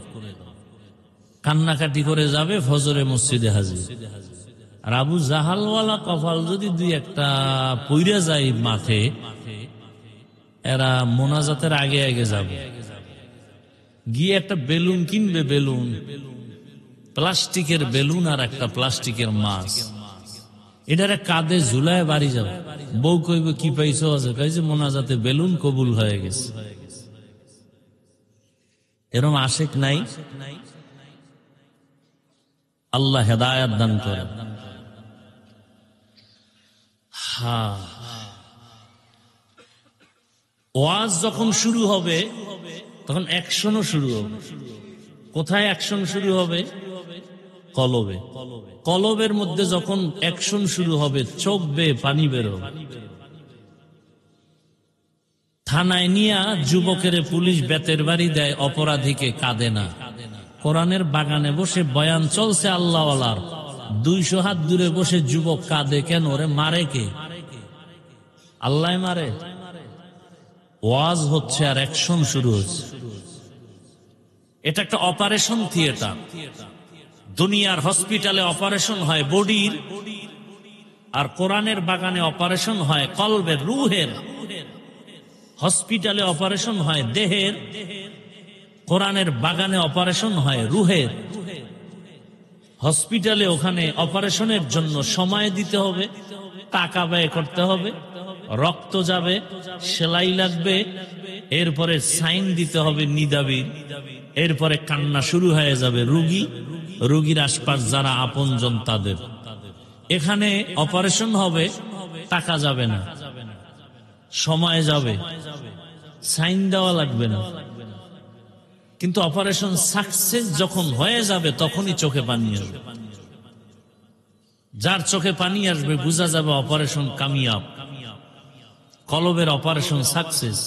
কান্নাকাটি করে যাবে, ফজরে মসজিদে হাজির। আর আবু জাহালওয়ালা কপাল যদি দুই একটা পইরা যায় মাঠে, এরা মোনাজাতের আগে আগে যাবে, গিয়ে একটা বেলুন কিনবে, বেলুন, প্লাস্টিকের বেলুন আর একটা প্লাস্টিকের মাছ, এটারে কাঁধে ঝুলায় বাড়ি যাবে। বউ কইব কি পাইছো? আছে কইছে মোনাজাতে বেলুন কবুল হয়ে গেছে। এরকম আশেক নাই? আল্লাহ হেদায়াত দান করে। ওয়াজ যখন শুরু হবে তখন অ্যাকশনও শুরু হবে। কোথায় অ্যাকশন শুরু হবে? কলবে। কলবের মধ্যে যখন অ্যাকশন শুরু হবে, চোখ বেয়ে পানি বের হবে, থানায় নিয়া যুবকের পুলিশ বেতের বাড়ি দেয়, অপরাধীকে কাঁদে না। কোরআনের বাগানে বসে বয়ান চলছে আল্লাহওয়ালার, 200 হাত দূরে বসে যুবক কাঁদে কেন? ওরে মারে কে? আল্লাহ মারে? ওয়াজ হচ্ছে আর অ্যাকশন শুরু হচ্ছে। এটা একটা অপারেশন থিয়েটার। দুনিয়ার হসপিটালে অপারেশন হয় বডির, আর কোরআনের বাগানে অপারেশন হয় কলবের, রুহের। হসপিটালে অপারেশন হয় দেহের, কোরআনের বাগানে অপারেশন হয় রুহের। হসপিটালে ওখানে অপারেশনের জন্য সময় দিতে হবে, টাকা ব্যয় করতে হবে, রক্ত যাবে, সেলাই লাগবে, এরপরে সাইন দিতে হবে নিদাবির, এরপরে কান্না শুরু হয়ে যাবে রুগীর আশপাশ যারা আপনজন তাদের। এখানে অপারেশন হবে, টাকা যাবে না, সময় যাবে, সাইন দেওয়া লাগবে না, কিন্তু অপারেশন সাকসেস যখন হয়ে যাবে তখনই চোখে পানি আসবে। যার চোখে পানি আসবে বোঝা যাবে অপারেশন কামিয়াব, কলবের অপারেশন সাকসেস।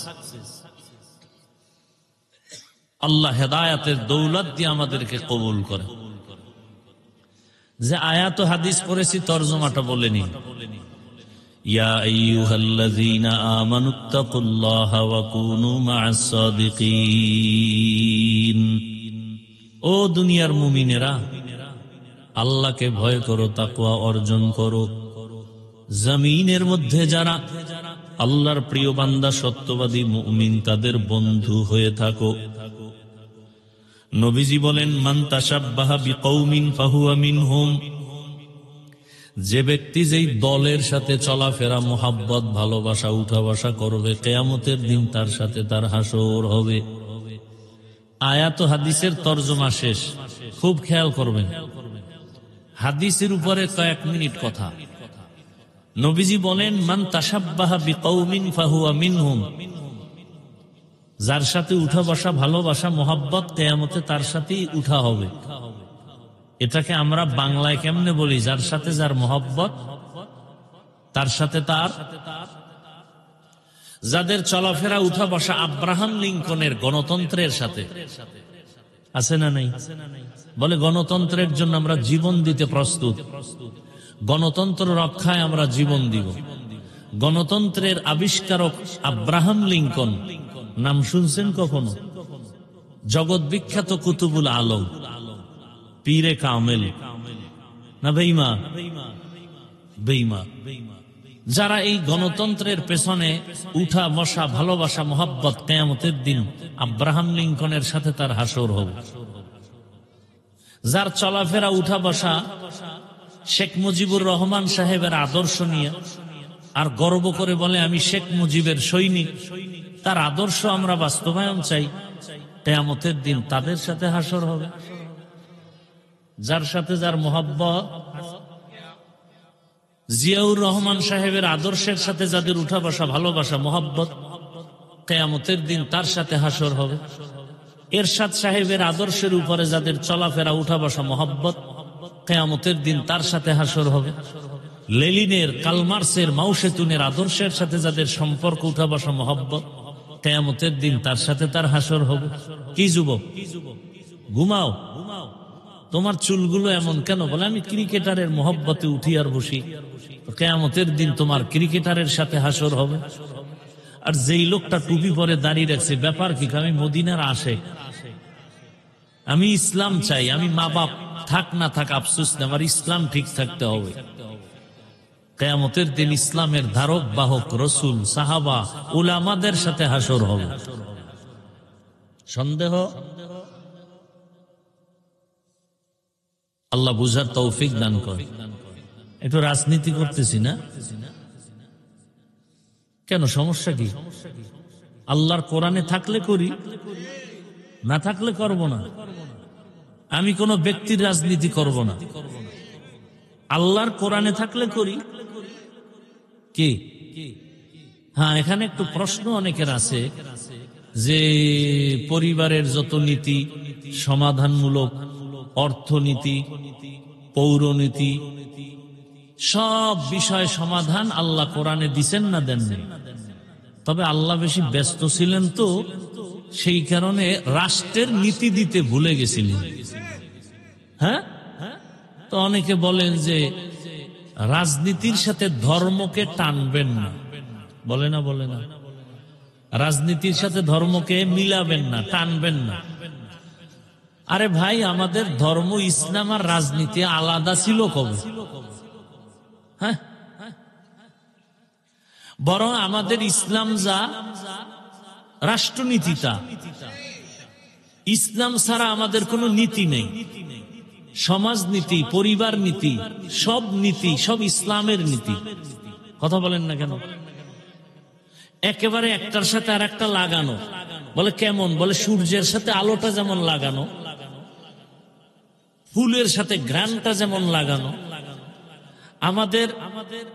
আল্লাহ হেদায়াতের দৌলত দিয়ে আমাদেরকে কবুল করে। যে আয়াত ও হাদিস পড়েছি তরজমাটা বলেনি। ইয়া আইয়ুহাল্লাযীনা আমানুত্তাকুল্লাহা ওয়া কুনু মা'আস সাদিকিন। ও দুনিয়ার মুমিনেরা, আল্লাহকে ভয় করো, তাকওয়া অর্জন করো। জমিনের মধ্যে যারা আল্লাহর প্রিয় বান্দা, সত্যবাদী মুমিন, তাদের বন্ধু হয়ে থাকো। নবীজি বলেন, মান তাশাব্বাহা বিকৌমিন ফাহুয়া মিনহুম। যে ব্যক্তি যেই দলের সাথে চলাফেরা, মোহাব্বত, ভালোবাসা, উঠা বসা করবে, কিয়ামতের দিন তার সাথে তার হাসর হবে। আয়াত ও হাদিসের তরজমা শেষ, খুব খেয়াল করবেন। হাদিসের উপরে কয়েক মিনিট কথা। নবীজি বলেন, মান তাশাব্বাহা বিকৌমিন ফাহুয়া মিনহুম। যার সাথে উঠা বসা, ভালোবাসা, মোহাব্বত, কিয়ামতে তার সাথেই উঠা হবে। এটাকে আমরা বাংলায় কেমনে বলি? যার সাথে যার মোহাব্বত, তার সাথে তার। যাদের চলাফেরা, উঠা বসা আব্রাহাম লিঙ্কনের গণতন্ত্রের সাথে আছে না নাই? বলে গণতন্ত্রের জন্য আমরা জীবন দিতে প্রস্তুত, গণতন্ত্র রক্ষায় আমরা জীবন দিব। গণতন্ত্রের আবিষ্কারক আব্রাহাম লিঙ্কন, নাম শুনছেন কখনো? জগৎ বিখ্যাত কুতুবুল আলম, পীরে কামেল না বেঈমা? বেঈমা। যারা এই গণতন্ত্রের পেছনে উঠা বসা, ভালোবাসা, মোহাব্বত, কিয়ামতের দিন আব্রাহাম লিঙ্কনের সাথে তার হাসর হবে। যার চলাফেরা, উঠা বসা শেখ মুজিবুর রহমান সাহেবের আদর্শ নিয়ে, আর গর্ব করে বলে আমি শেখ মুজিবের সৈনিক, তার আদর্শ আমরা বাস্তবায়ন চাই, কিয়ামতের দিন তাদের সাথে হাসর হবে। যার সাথে যার মোহাব্বত, জিয়াউর রহমান সাহেবের আদর্শের সাথে যাদের উঠা বসা, ভালোবাসা, মোহাব্বত, কিয়ামতের দিন তার সাথে হাসর হবে। এরশাদ সাহেবের আদর্শের উপরে যাদের চলাফেরা, উঠা বসা, মোহাব্বত, কিয়ামতের দিন তার সাথে হাসর হবে। লেনিনের, কালমার্সের, মাওসেতুনের আদর্শের সাথে যাদের সম্পর্ক, উঠা বসা, মোহাব্বত, কিয়ামতের দিন তার সাথে তার হাসর হবে। কি যুবক, ঘুমাও, তোমার চুলগুলো এমন কেন? বলে আমি ক্রিকেটারের মোহব্বতে উঠি আর বসি। কিয়ামতের দিন তোমার ক্রিকেটারের সাথে হাসর হবে। আর যেই লোকটা টুপি পরে দাঁড়িয়ে রাখছে, ব্যাপার কি? আমি মদিনার আশেক, আমি ইসলাম চাই, আমি মা বাপ থাক না থাক আফসোস না, আমার ইসলাম ঠিক থাকতে হবে। কিয়ামতের দিন ইসলামের ধারক বাহক রসুল, সাহাবা, উলামাদের সাথে হাসর হবে। সন্দেহ? আল্লাহ বুঝার তৌফিক দান করে। একটু রাজনীতি করতেছি না কেন? সমস্যা কি? আল্লাহর কোরআনে থাকলে করি, না থাকলে করব না। আমি কোন ব্যক্তির রাজনীতি করব না। আল্লাহর কোরআনে থাকলে করি। কি? হ্যাঁ, এখানে একটু প্রশ্ন অনেকের আছে যে পরিবারের যত নীতি, সমাধানমূলক, অর্থনীতি, পৌরনীতি, সব বিষয় সমাধান আল্লাহ কোরআনে দিছেন না দেননি? তবে আল্লাহ বেশি ব্যস্ত ছিলেন তো, সেই কারণে রাষ্ট্রের নীতি দিতে ভুলে গেছিলেন। হ্যাঁ, তো অনেকে বলেন যে রাজনীতির সাথে ধর্মকে টানবেন না, বলে না, বলে না, রাজনীতির সাথে ধর্মকে মিলাবেন না, টানবেন না। আরে ভাই, আমাদের ধর্ম ইসলাম আর রাজনীতি আলাদা ছিল কবে? হ্যাঁ, বরং আমাদের ইসলাম যা, রাষ্ট্রনীতি তা। ইসলাম ছাড়া আমাদের কোনো নীতি নেই। সমাজনীতি, পরিবার নীতি, সব নীতি, সব ইসলামের নীতি। কথা বলেন না কেন? একেবারে একটার সাথে আর একটা লাগানো। বলে কেমন? বলে সূর্যের সাথে আলোটা যেমন লাগানো, ফুলের সাথে ঘ্রাণটা যেমন লাগানো, আমাদের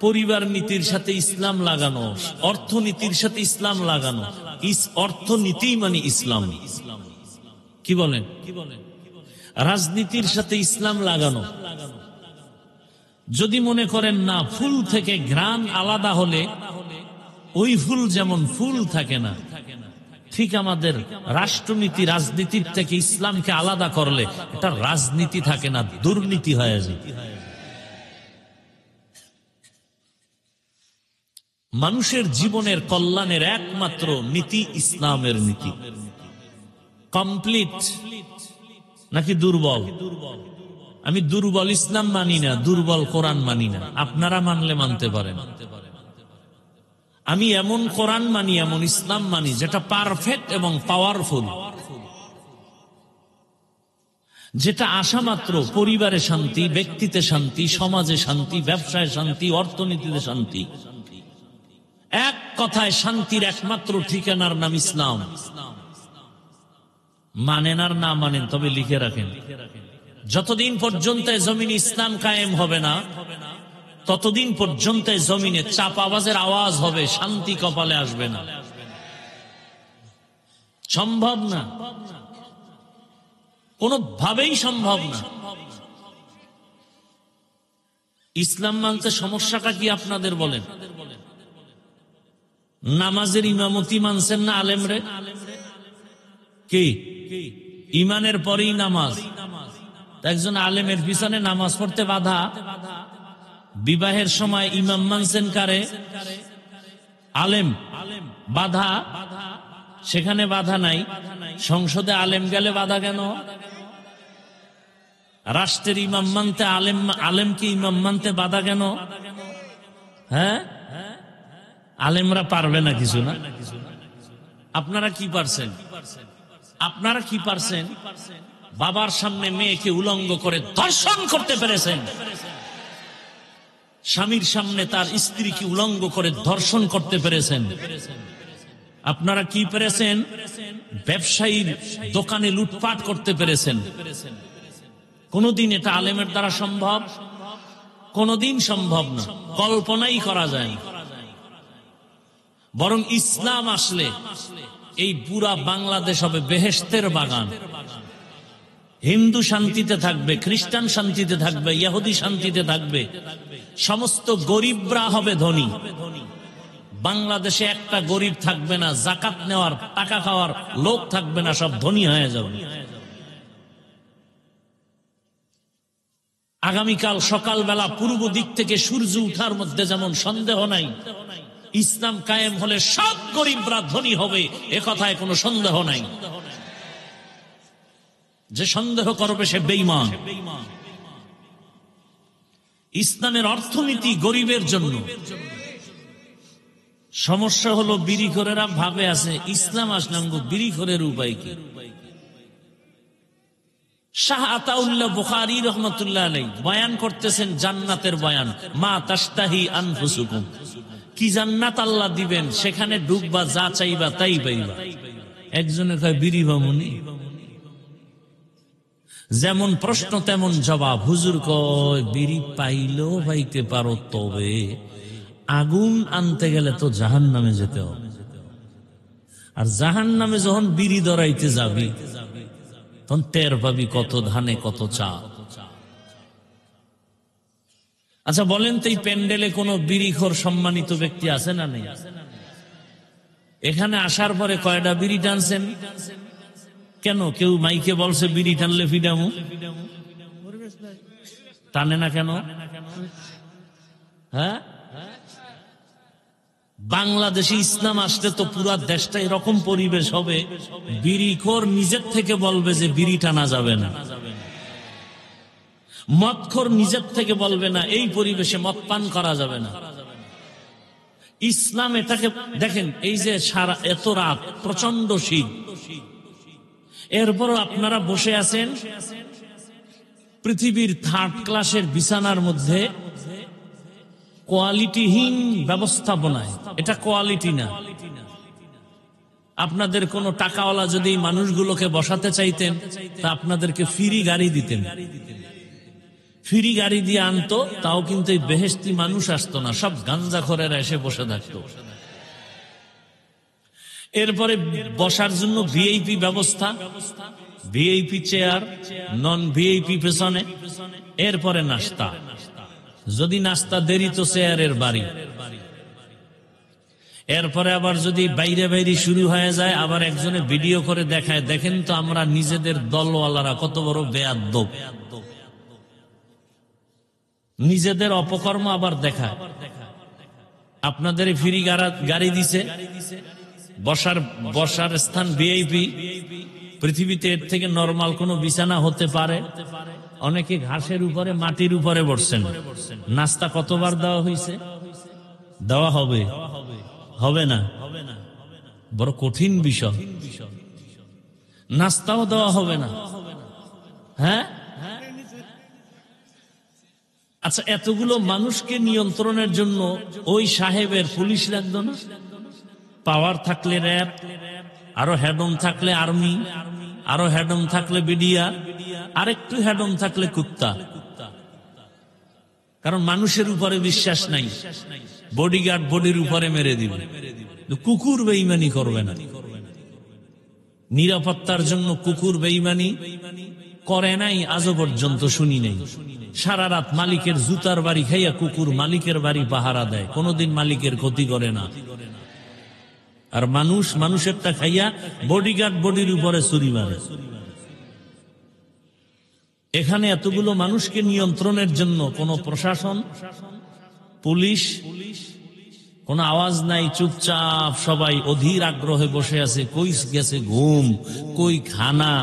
পরিবার নীতির সাথে ইসলাম লাগানো, অর্থনীতির সাথে ইসলাম লাগানো। অর্থনীতি মানে ইসলাম। কি বলেন? রাজনীতির সাথে ইসলাম লাগানো। যদি মনে করেন না ফুল থেকে ঘ্রাণ আলাদা হলে ওই ফুল যেমন ফুল থাকে না, ঠিক আমাদের রাষ্ট্রনীতি রাজনীতির থেকে ইসলামকে আলাদা করলে এটা রাজনীতি থাকে না, দুর্নীতি হয়ে যায়। মানুষের জীবনের কল্যাণের একমাত্র নীতি ইসলামের নীতি। কমপ্লিট নাকি দুর্বল? আমি দুর্বল ইসলাম মানি না, দুর্বল কোরআন মানি না। আপনারা মানলে মানতে পারেন। আমি এমন কোরআন মানি, এমন ইসলাম মানি যেটা পারফেক্ট এবং পাওয়ারফুল, যেটা আসা মাত্র পরিবারে শান্তি, ব্যক্তিতে শান্তি, সমাজে শান্তি, ব্যবসায় শান্তি, অর্থনীতিতে শান্তি। এক কথায় শান্তির একমাত্র ঠিকানার নাম ইসলাম। মানেন আর না মানেন, তবে লিখে রাখেন, যতদিন পর্যন্ত জমিনে ইসলাম কায়েম হবে না, ততদিন পর্যন্ত জমিনে চাপাবাজের আওয়াজ হবে, শান্তি কপালে আসবে না। সম্ভব না, কোনোভাবেই সম্ভব না। ইসলাম মানতে সমস্যাটা কি আপনাদের বলেন? নামাজের ইমামতি মানছেন না আলেমরে? কি ইমানের পরেই নামাজ? একজন আলেমের পিছনে নামাজ পড়তে বাধা। বিবাহের সময় ইমাম মানছেন কারে? আলেম। বাধা সেখানে বাধা নাই, সংসদে আলেম গেলে বাধা কেন? রাষ্ট্রের ইমাম মানতে আলেমকে ইমাম মানতে বাধা কেন? হ্যাঁ, আলেমরা পারবে না কিছু না? আপনারা কি পারছেন? আপনারা কি পারছেন? বাবার সামনে মেয়েকে উলঙ্গ করে ধর্ষণ করতে পেরেছেন। স্বামীর সামনে তার স্ত্রীকে উলঙ্গ করে ধর্ষণ করতে পেরেছেন। আপনারা কি পেরেছেন? ব্যবসায়ীর দোকানে লুটপাট করতে পেরেছেন। কোনদিন এটা আলেমের দ্বারা সম্ভব? কোনদিন সম্ভব না, কল্পনাই করা যায় না। বরং ইসলাম আসলে এই পুরা বাংলাদেশ হবে বেহেশতের বাগান। হিন্দু শান্তিতে থাকবে, খ্রিস্টান শান্তিতে থাকবে, ইহুদি শান্তিতে থাকবে, সমস্ত গরিবরা হবে ধনী। বাংলাদেশে একটা গরিব থাকবে না, জাকাত নেওয়ার টাকা খাওয়ার লোক থাকবে না, সব ধনী হয়ে যাবে। আগামীকাল সকালবেলা পূর্ব দিক থেকে সূর্য উঠার মধ্যে যেমন সন্দেহ নাই, ইসলাম কায়েম হলে সব গরিবরা ধনী হবে, এ কথায় কোনো সন্দেহ নাই। যে সন্দেহ করবে সে বেঈমান। ইসলামের অর্থনীতি গরিবের জন্য। সমস্যা হলো বিড়িখোরেরা ভাবে আছে ইসলাম আসলাম বিড়িখোরের উপায় কি? শাহ আতাউল্লাহ বুখারী রহমাতুল্লাহ আলাইহি বয়ান করতেছেন জান্নাতের বয়ান। মা তাশতাহি আনফুসুকুম, কি জান্নাত আল্লাহ দিবেন, সেখানে ঢুকবা, যা চাইবা তাই পাইবা। একজনে কয় বিড়ি বামুনি। যেমন প্রশ্ন তেমন জবাব। হুজুর কয় বিড়ি পাইলেও পাইতে পারো, তবে আগুন আনতে গেলে তো জাহান্নামে যেতে হবে। আর জাহান্নামে যখন বিড়ি ধরাইতে যাবি তখন টের পাবি কত ধানে কত চা। আচ্ছা বলেন তো, এই প্যান্ডেলে কোন বিড়িখোর সম্মানিত ব্যক্তি আছে না নেই? এখানে আসার পরে কয়টা বিড়ি টানছেন? কেন কেউ মাইকে বলছে বিড়ি টানলে ফিডামু? টানে না কেন? হ্যাঁ, বাংলাদেশে ইসলাম আসলে তো পুরা দেশটা এরকম পরিবেশ হবে, বিড়িখোর নিজের থেকে বলবে যে বিড়ি টানা যাবে না, মদখোর নিজের থেকে বলবে না এই পরিবেশে মদ পান করা যাবে না। ইসলাম এটাকে দেখেন, এই যে সারা এত রাত প্রচন্ড শীত, এরপরও আপনারা বসে আছেন পৃথিবীর 3rd ক্লাসের বিছানার মধ্যে, কোয়ালিটিহীন ব্যবস্থাপনায়। এটা কোয়ালিটি না। আপনাদের কোন টাকাওয়ালা যদি মানুষগুলোকে বসাতে চাইতেন তা আপনাদেরকে ফ্রি গাড়ি দিতেন, ফ্রি গাড়ি দিয়ে আনতো, তাও কিন্তু এই বেহেশতি মানুষ আসতো না, সব গাঞ্জাখোরেরা এসে বসে থাকতো। এরপরে বসার জন্য ভিআইপি ব্যবস্থা, ভিআইপি চেয়ার, নন ভিআইপি পেছনে, এরপরে নাস্তা, যদি নাস্তা দেরি তো চেয়ারের বাড়ি, এরপরে আবার যদি বাইরে বাইরে শুরু হয়ে যায় আবার একজনে ভিডিও করে দেখায়, দেখেন তো আমরা নিজেদের দলওয়ালারা কত বড় বেয়াদ্দব, নিজেদের অপকর্ম আবার দেখায়। আপনাদের ফ্রি গাড়ি দিছে, বসার স্থান ভিআইপি, পৃথিবীতে এর থেকে নরমাল কোন বিছানা হতে পারে? অনেকে ঘাসের উপরে মাটির উপরে বসছেন। নাস্তা কতবার দেওয়া হয়েছে? দেওয়া হবে? হবে না? বড় কঠিন বিষয়। নাস্তাও দেওয়া হবে না। হ্যাঁ, আচ্ছা, এতগুলো মানুষকে নিয়ন্ত্রণের জন্য ওই সাহেবের পুলিশ লাগতো না? পাওয়ার থাকলে র্যাব, আরো হেডম থাকলে আর্মি, আরো হেডম থাকলে বিডিআর, আরেকটু হেডম থাকলে কুত্তা। কারণ মানুষের উপরে বিশ্বাস নাই, বডিগার্ড বডির উপরে মেরে দিবে। কুকুর বেঈমানি করবে না, নিরাপত্তার জন্য কুকুর বেঈমানি করে নাই আজও পর্যন্ত শুনি নাই। সারা রাত মালিকের জুতার বাড়ি খাইয়া কুকুর মালিকের বাড়ি পাহারা দেয়, কোনোদিন মালিকের ক্ষতি করে না। আর মানুষেরটা খাইয়া বডিগার্ড বডির উপরে ছুরি মারে। এখানে এতগুলো মানুষকে নিয়ন্ত্রণের জন্য কোন প্রশাসন, পুলিশ, কোন আওয়াজ নাই, চুপচাপ সবাই অধীর আগ্রহে বসে আছে। কই গেছে ঘুম, কই খানা,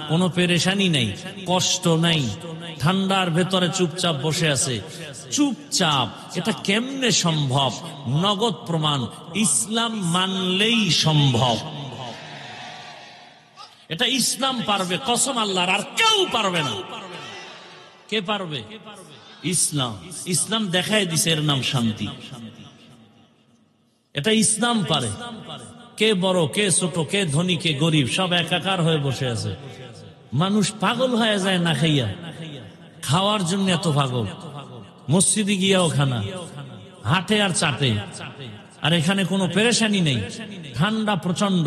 কোনো পেরেশানি নাই, কষ্ট নাই, ঠান্ডার ভেতরে চুপচাপ বসে আছে, চুপচাপ। এটা কেমনে সম্ভব? নগদ প্রমাণ, ইসলাম মানলেই সম্ভব। এটা ইসলাম পারবে, কসম আল্লাহর, আর কেউ পারবে না। কে পারবে? ইসলাম। ইসলাম দেখায় দিছে, এর নাম শান্তি। এটা ইসলাম পারে। কে বড়, কে ছোট, কে ধনী, কে গরিব, সব একাকার হয়ে বসে আছে। মানুষ পাগল হয়ে যায় না খাইয়া, খাওয়ার জন্য এত পাগল। মসজিদে গিয়াও খানা, হাটে আর চাটে। আর এখানে কোনো পেরেশানি নেই, ঠান্ডা প্রচন্ড,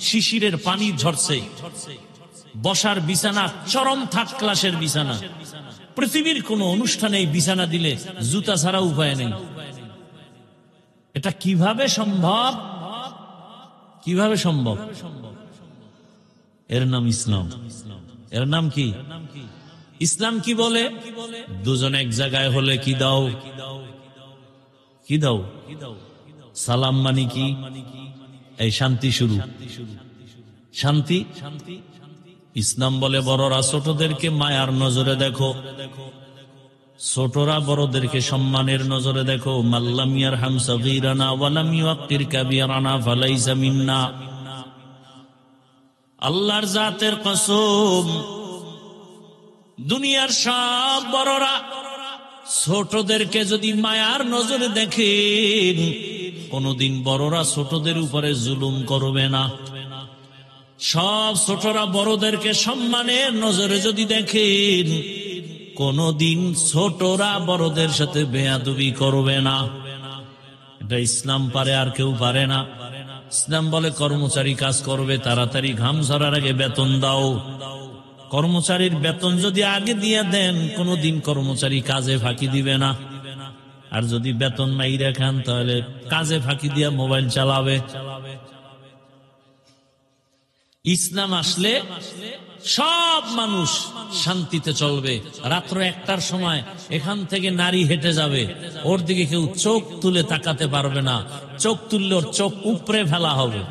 শিশিরের পানি ঝরছে, বসার বিছানা চরম 3rd ক্লাসের বিছানা। পৃথিবীর কোন অনুষ্ঠানে এই বিছানা দিলে জুতা ছাড়া উপায় নেই। এটা কিভাবে সম্ভব? কিভাবে সম্ভব? এর নাম ইসলাম। এর নাম কি? ইসলাম কি বলে? দুজন এক জায়গায় হলে কি দাও? কি দাও? সালাম মানে কি? এই শান্তি শুরু। শান্তি। ইসলাম বলে বড়রা ছোটদেরকে মায়ার নজরে দেখো, ছোটরা বড়দেরকে সম্মানের নজরে দেখো। মাল্লাম ইয়ারহাম সাগীরানা ওয়া লাম ইউক্কির কাবীরানা ফালাইসা মিন্না। আল্লাহর জাতের কসম, দুনিয়ার সব বড়রা ছোটদেরকে যদি মায়ার নজরে দেখেন, কোনদিন বড়রা ছোটদের উপরে জুলুম করবে না। সব ছোটরা বড়দেরকে সম্মানের নজরে যদি দেখেন, কোনদিন ছোটরা বড়দের সাথে বেয়াদবি করবে না। এটা ইসলাম পারে, আর কেউ পারে না। ইসলাম বলে কর্মচারী কাজ করবে, তাড়াতাড়ি ঘাম ঝরার আগে বেতন দাও। কর্মচারীর বেতন যদি আগে দিয়ে দেন, কোনদিন কর্মচারী কাজে ফাঁকি দিবে না। আর যদি বেতন মাইরা খান তাহলে কাজে ফাঁকি দিয়া মোবাইল চালাবে। ইসলাম আসলে সব মানুষ শান্তিতে চলবে। রাত্র 1টার সময় এখান থেকে নারী হেঁটে যাবে, ওর দিকে কেউ চোখ তুলে তাকাতে পারবে না। চোখ তুললে ওর চোখ উপরে ফেলা হবে।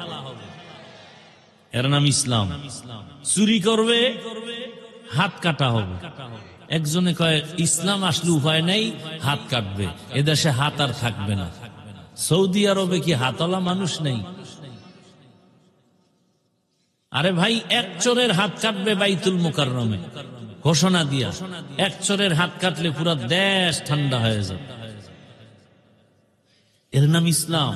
এর নাম ইসলাম। চুরি করবে, হাত কাটা হবে। একজনে কয় ইসলাম আসলে উপায় নেই, হাত কাটবে। এদেশে হাত আর থাকবে না। সৌদি আরবে কি হাতওয়ালা মানুষ নেই? আরে ভাই, এক চোরের হাত কাটবে বাইতুল মুকাররমে ঘোষণা দিয়া। এক চোরের হাত কাটলে পুরা দেশ ঠান্ডা হয়ে যাবে। এর নাম ইসলাম।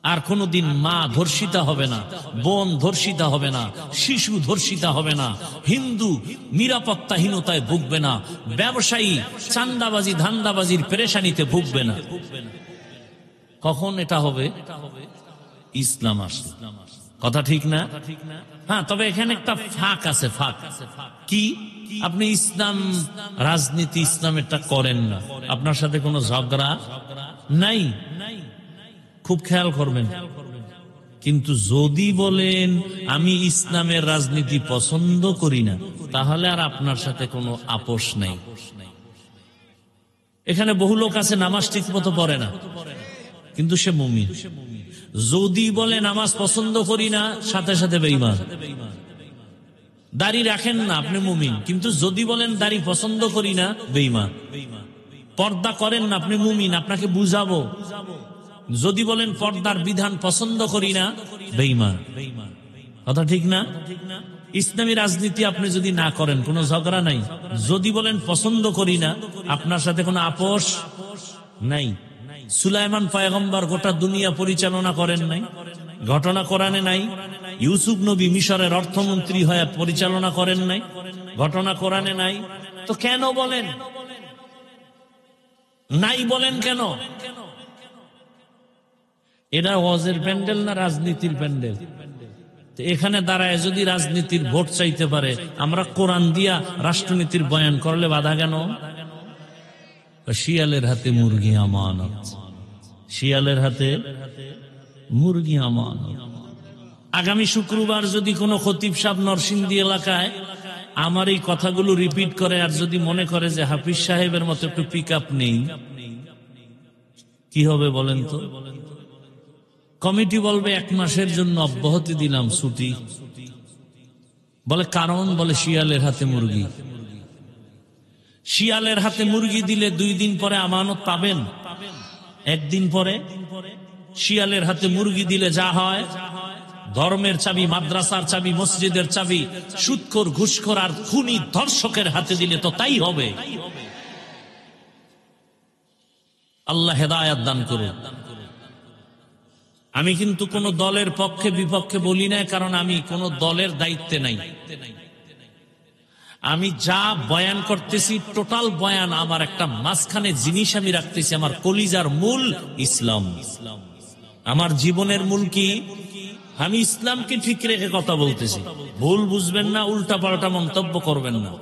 আর কোনদিন মা ধর্ষিতা হবে না, বোন ধর্ষিতা হবে না, শিশু ধর্ষিতা হবে না, হিন্দু নিরাপত্তাহীনতায় ভুগবে না, ব্যবসায়ী চান্দাবাজি ধান্দাবাজির পেরেশানিতে ভুগবে না। কখন এটা হবে? ইসলাম আসলে। কথা ঠিক না? হ্যাঁ, তবে এখানে একটা ফাঁক আছে। ফাঁক কি? আপনি ইসলাম রাজনীতি ইসলামেরটা করেন না, আপনার সাথে কোনো ঝগড়া নাই, খুব খেয়াল করবেন। কিন্তু যদি বলেন আমি ইসলামের রাজনীতি পছন্দ করি না, তাহলে আর আপনার সাথে কোনো আপোষ নাই। এখানে বহু লোক আছে নামাজ ঠিক মতো পড়ে না, কিন্তু সে মুমিন। যদি বলে নামাজ পছন্দ করি না, সাথে সাথে বেঈমান। দাড়ি রাখেন না, আপনি মুমিন, কিন্তু যদি বলেন দাড়ি পছন্দ করি না, বেঈমান। পর্দা করেন না, আপনি মুমিন, আপনাকে বুঝাবো। যদি বলেন পর্দার বিধান পছন্দ করি না, বেঈমান। কথা ঠিক না? ইসলামী রাজনীতি আপনি যদি না করেন, কোনো ঝগড়া নাই। যদি বলেন পছন্দ করি না, আপনার সাথে কোনো আপোষ নাই। সুলাইমান পয়গম্বর গোটা দুনিয়া পরিচালনা করেন নাই, ঘটনা কোরআনে নাই। ইউসুফ নবী মিশরের অর্থমন্ত্রী হয়ে পরিচালনা করেন নাই, ঘটনা কোরআনে নাই। তো কেন বলেন নাই? বলেন কেন? এটা ওয়াজের প্যান্ডেল না রাজনীতির প্যান্ডেল? এখানে দাঁড়ায় যদি রাজনীতির ভোট চাইতে পারে, আমরা কোরআন দিয়া রাষ্ট্রনীতির বয়ান করলে বাধা কেন? শিয়ালের হাতে মুরগি আমানত, শিয়ালের হাতে মুরগি আমানত। আগামী শুক্রবার যদি কোনো খতিব সাহেব নরসিংদী এলাকায় আমার এই কথাগুলো রিপিট করে, আর যদি মনে করে যে হাফিজ সাহেবের মতো একটু পিক আপ নেই, কি হবে বলেন তো? কমিটি বলবে 1 মাসের জন্য অব্যাহতি দিলাম, ছুটি। বলে কারণ? বলে শিয়ালের হাতে মুরগি। শিয়ালের হাতে মুরগি দিলে 2 দিন পরে আমানত পাবেন। 1 দিন পরে শিয়ালের হাতে মুরগি দিলে যা হয়, ধর্মের চাবি, মাদ্রাসার চাবি, মসজিদের চাবি সুদখোর, ঘুষখোর আর খুনি ধর্ষকের হাতে দিলে তো তাই হবে। আল্লাহ হেদায়েত দান করুন। আমি কিন্তু কোন দলের পক্ষে বিপক্ষে বলি না, কারণ আমি কোন দলের দায়িত্বে নাই। আমি যা বয়ান করতেছি, টোটাল বয়ান আমার একটা মাঝখানে জিনিস আমি রাখতেছি, আমার কলিজার মূল ইসলাম। আমার জীবনের মূল কি? আমি ইসলামকে ঠিক রেখে কথা বলতেছি। ভুল বুঝবেন না, উল্টা পাল্টা মন্তব্য করবেন না।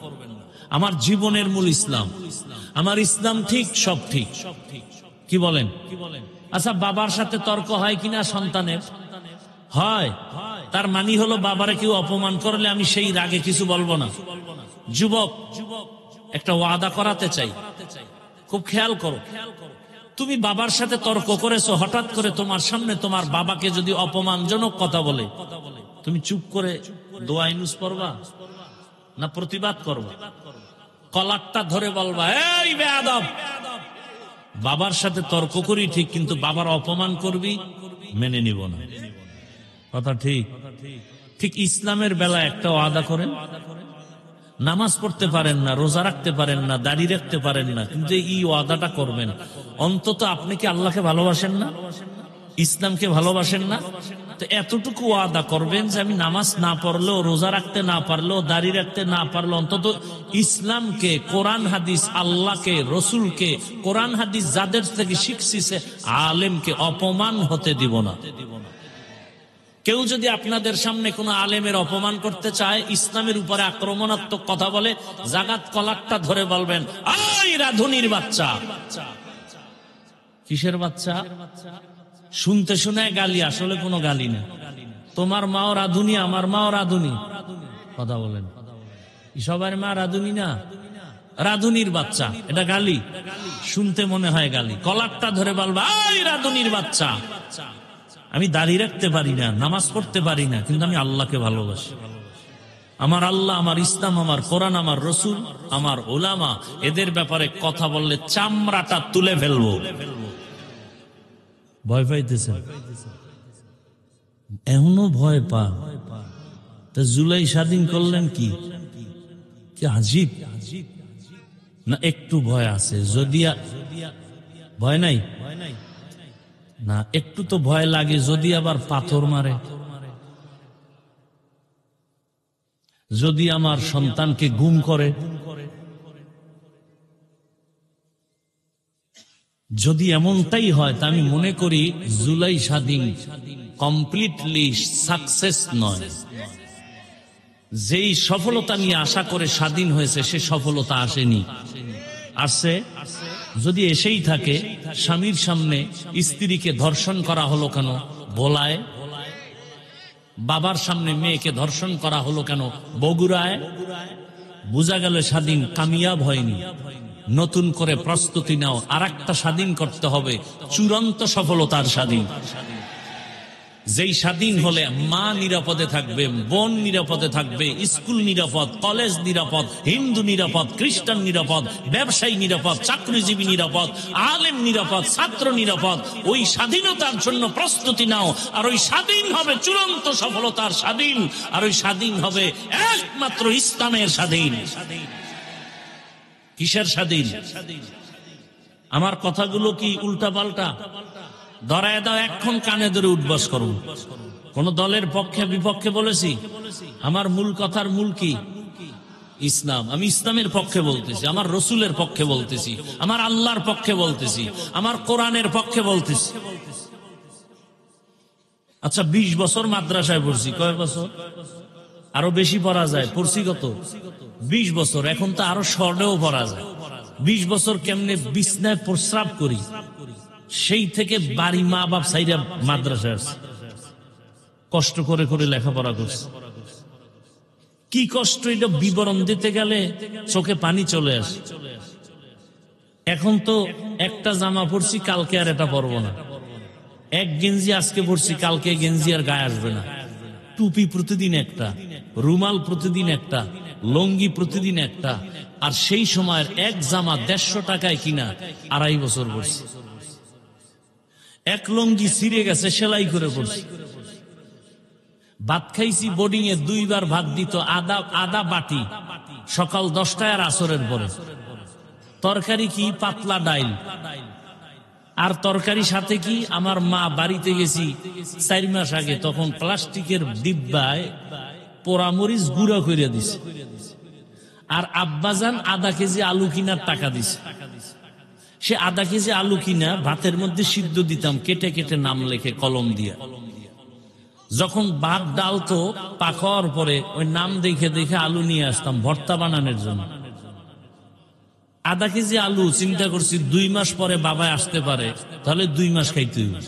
আমার জীবনের মূল ইসলাম। আমার ইসলাম ঠিক, সব ঠিক। কি বলেন? আচ্ছা, বাবার সাথে তর্ক হয় কিনা সন্তানের? হয়। তার মানে হলো বাবারে কেউ অপমান করলে আমি সেই রাগে কিছু বলবো না। যুবক, একটা ওয়াদা করাতে চাই, খুব খেয়াল করো। তুমি বাবার সাথে তর্ক করেছো, হঠাৎ করে তোমার সামনে তোমার বাবাকে যদি অপমানজনক কথা বলে, তুমি চুপ করে দোয়া ইউনুস পড়বা না প্রতিবাদ করবা? কলারটা ধরে বলবা, এই বেয়াদব! বাবার সাথে তর্ক করি ঠিক, কিন্তু বাবার অপমান করবি, মেনে নিব না। কথা ঠিক? ঠিক ইসলামের বেলা একটা ওয়াদা করেন। নামাজ পড়তে পারেন না, রোজা রাখতে পারেন না, দাড়ি রাখতে পারেন না, কিন্তু এই ওয়াদাটা করবেন। অন্তত আপনি কি আল্লাহকে ভালোবাসেন না? ইসলামকে ভালোবাসেন না? তো এতটুকু ওয়াদা করবেন যে আমি নামাজ না পড়লেও, রোজা রাখতে না পারলেও, দাড়ি রাখতে না পারলেও অন্তত ইসলামকে, কোরআন হাদিস, আল্লাহকে, রসুলকে, কোরআন হাদিস যাদের থেকে শিখছি সে আলেমকে অপমান হতে দিব না। কেউ যদি আপনাদের সামনে কোনো আলেমের অপমান করতে চায়, ইসলামের উপরে আক্রমণাত্মক কথা বলে, জাগাত কলারটা ধরে বলবেন, আই রাধুনির বাচ্চা। কিসের বাচ্চা? শুনতে শুনে গালি, আসলে কোনো গালি না। তোমার মাও রাধুনি, আমার মাও রাধুনি, কথা বলেন। সবার মা রাধুনি না, রাধুনির বাচ্চা, এটা গালি। শুনতে মনে হয় গালি। কলারটা ধরে বলবা, আই রাধুনির বাচ্চা। আমি দাঁড়িয়ে রাখতে পারি না, নামাজ পড়তে পারি না, কিন্তু আমি আল্লাহকে ভালোবাসি। আমার আল্লাহ, আমার ইসলাম, আমার কোরআন, আমার রসুল, আমার ওলামা, এদের ব্যাপারে কথা বললে চামড়াটা তুলে ফেলবো। ভয় পাইতেছে? এমনও ভয় পা। তা জুলাই স্বাধীন করলেন কি আজীব না? একটু ভয় আছে। যদি ভয় নাই না, একটু তো ভয় লাগে যদি আবার পাথর মারে, যদি আমার সন্তানকে গুম করে, যদি এমনটাই হয়, তা আমি মনে করি জুলাই স্বাধীন কমপ্লিটলি সাকসেস নয়। যেই সফলতা নিয়ে আশা করে স্বাধীন হয়েছে, সে সফলতা আসেনি। আসছে যদি এসেই থাকে, স্বামীর সামনে স্ত্রীকে ধর্ষণ করা হলো কেন ভোলায়? বাবার সামনে মেয়েকে ধর্ষণ করা হলো কেন বগুড়ায়? বোঝা গেল স্বাধীন কামিয়াব হয়নি। নতুন করে প্রস্তুতি নাও, আরেকটা স্বাধীন করতে হবে, চূড়ান্ত সফলতার স্বাধীন। যেই স্বাধীন হলে মা নিরাপদে থাকবে, বোন নিরাপদে থাকবে, স্কুল নিরাপদ, কলেজ নিরাপদ, হিন্দু নিরাপদ, খ্রিস্টান নিরাপদ, ব্যবসায়ী নিরাপদ, চাকরিজীবী নিরাপদ, আলেম নিরাপদ, ছাত্র নিরাপদ। ওই স্বাধীনতার জন্য প্রস্তুতি নাও, আর ওই স্বাধীন হবে চূড়ান্ত সফলতার স্বাধীন। আর ওই স্বাধীন হবে একমাত্র ইসলামের স্বাধীন। কিসের স্বাধীন? আমার কথাগুলো কি উল্টা পাল্টা? ধরায় দাও, এখন কানে ধরে উঠবাস করুন। কোন দলের পক্ষে বিপক্ষে বলেছি? আমার মূল কথার মূল কি? ইসলাম। আমি ইসলামের পক্ষে বলতেছি, আমার রসুলের পক্ষে বলতেছি, আমার আল্লাহর পক্ষে বলতেছি, আমার কোরআনের পক্ষে বলতেছি। আচ্ছা, 20 বছর মাদ্রাসায় পড়ছি। কয় বছর? আরো বেশি পড়া যায়। পড়ছি কত? 20 বছর। এখন তো আরো শর্টেও পড়া যায়। 20 বছর কেমনে বিছনায় প্রস্রাব করি, সেই থেকে বাড়ি মা বাপ সাইরা মাদ্রাসায় আসছে, কষ্ট করে করে লেখাপড়া করছে। কি কষ্ট, এটা বিবরণ দিতে গেলে চোখে পানি চলে আসে। এখন তো একটা জামা পরছি, কালকে আর এটা পরবো না। এক গেঞ্জি আজকে পরছি, কালকে গেঞ্জি আর গায়ে আসবে না। টুপি প্রতিদিন একটা, রুমাল প্রতিদিন একটা, লঙ্গি প্রতিদিন একটা। আর সেই সময়ের এক জামা 150 টাকায় কিনা 2.5 বছর পরছি। এক লঙ্গি ছিঁড়ে গেছে, সেলাই করে পড়ছি। ভাত খাইছি বোর্ডিং এ, 2 বার ভাত দিত, আদা বাটি, সকাল 10টায় আর আসরের পরে। তরকারি কি? পাতলা ডাইল। আর তরকারি সাথে কি? আমার মা বাড়িতে গেছি 4 মাস আগে, তখন প্লাস্টিকের ডিব্বায় পোড়ামরিচ গুঁড়া করে দিছে। আর আব্বাজান আধা কেজি আলু কিনার টাকা দিছে। সে আধা কেজি আলু কিনা ভাতের মধ্যে সিদ্ধ দিতাম, কেটে কেটে নাম লেখে কলম দিয়া। যখন ভাত ডাল তো পাকার পরে ওই নাম দেখে দেখে আলু নিয়ে আসতাম ভর্তা বানানোর জন্য। আধা কেজি আলু, চিন্তা করছি 2 মাস পরে বাবায় আসতে পারে, তাহলে 2 মাস খাইতে হইবে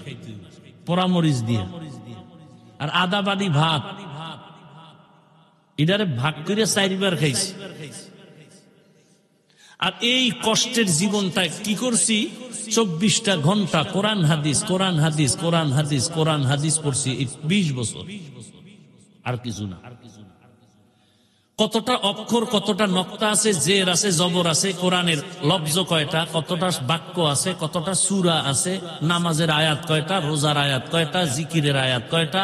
পোড়ামরিচ দিয়ে। আর আধা বাড়ি ভাত, এটারে ভাগ করে 4 বার খাইছি। আর এই কষ্টের জীবনটা কি করছি? 24টা ঘন্টা কোরআন হাদিস, কোরআন হাদিস, কোরআন হাদিস, কোরআন হাদিস পড়ছি 20 বছর, আর কিছু না। কতটা অক্ষর, কতটা নক্তা আছে, জের আছে, জবর আছে, কোরআনের লফজ কয়টা, কতটা বাক্য আছে, কতটা সূরা আছে, নামাজের আয়াত কয়টা, রোজার আয়াত কয়টা, জিকিরের আয়াত কয়টা,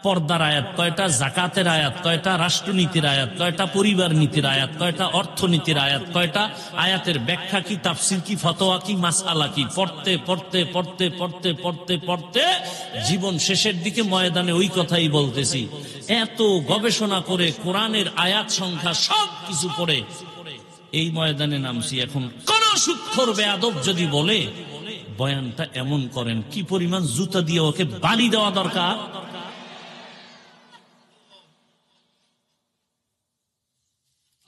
পর্দার আয়াত কয়টা, জাকাতের আয়াত কয়টা, রাষ্ট্রনীতির আয়াত কয়টা, পরিবার নীতির আয়াত কয়টা, অর্থনীতির আয়াত কয়টা, আয়াতের ব্যাখ্যা কি, তাফসির কি, ফতোয়া কি, মাসআলা কি, পড়তে পড়তে পড়তে পড়তে পড়তে পড়তে জীবন শেষের দিকে ময়দানে ওই কথাই বলতেছি। এত গবেষণা করে কোরআনের আয়াত সংখ্যা সব কিছু পড়ে এই ময়দানে নামছি। এখন কোন সুৎখোর বেয়াদব যদি বলে বয়ানটা এমন করেন, কি পরিমাণ জুতা দিয়ে ওকে বাড়ি দেওয়া দরকার।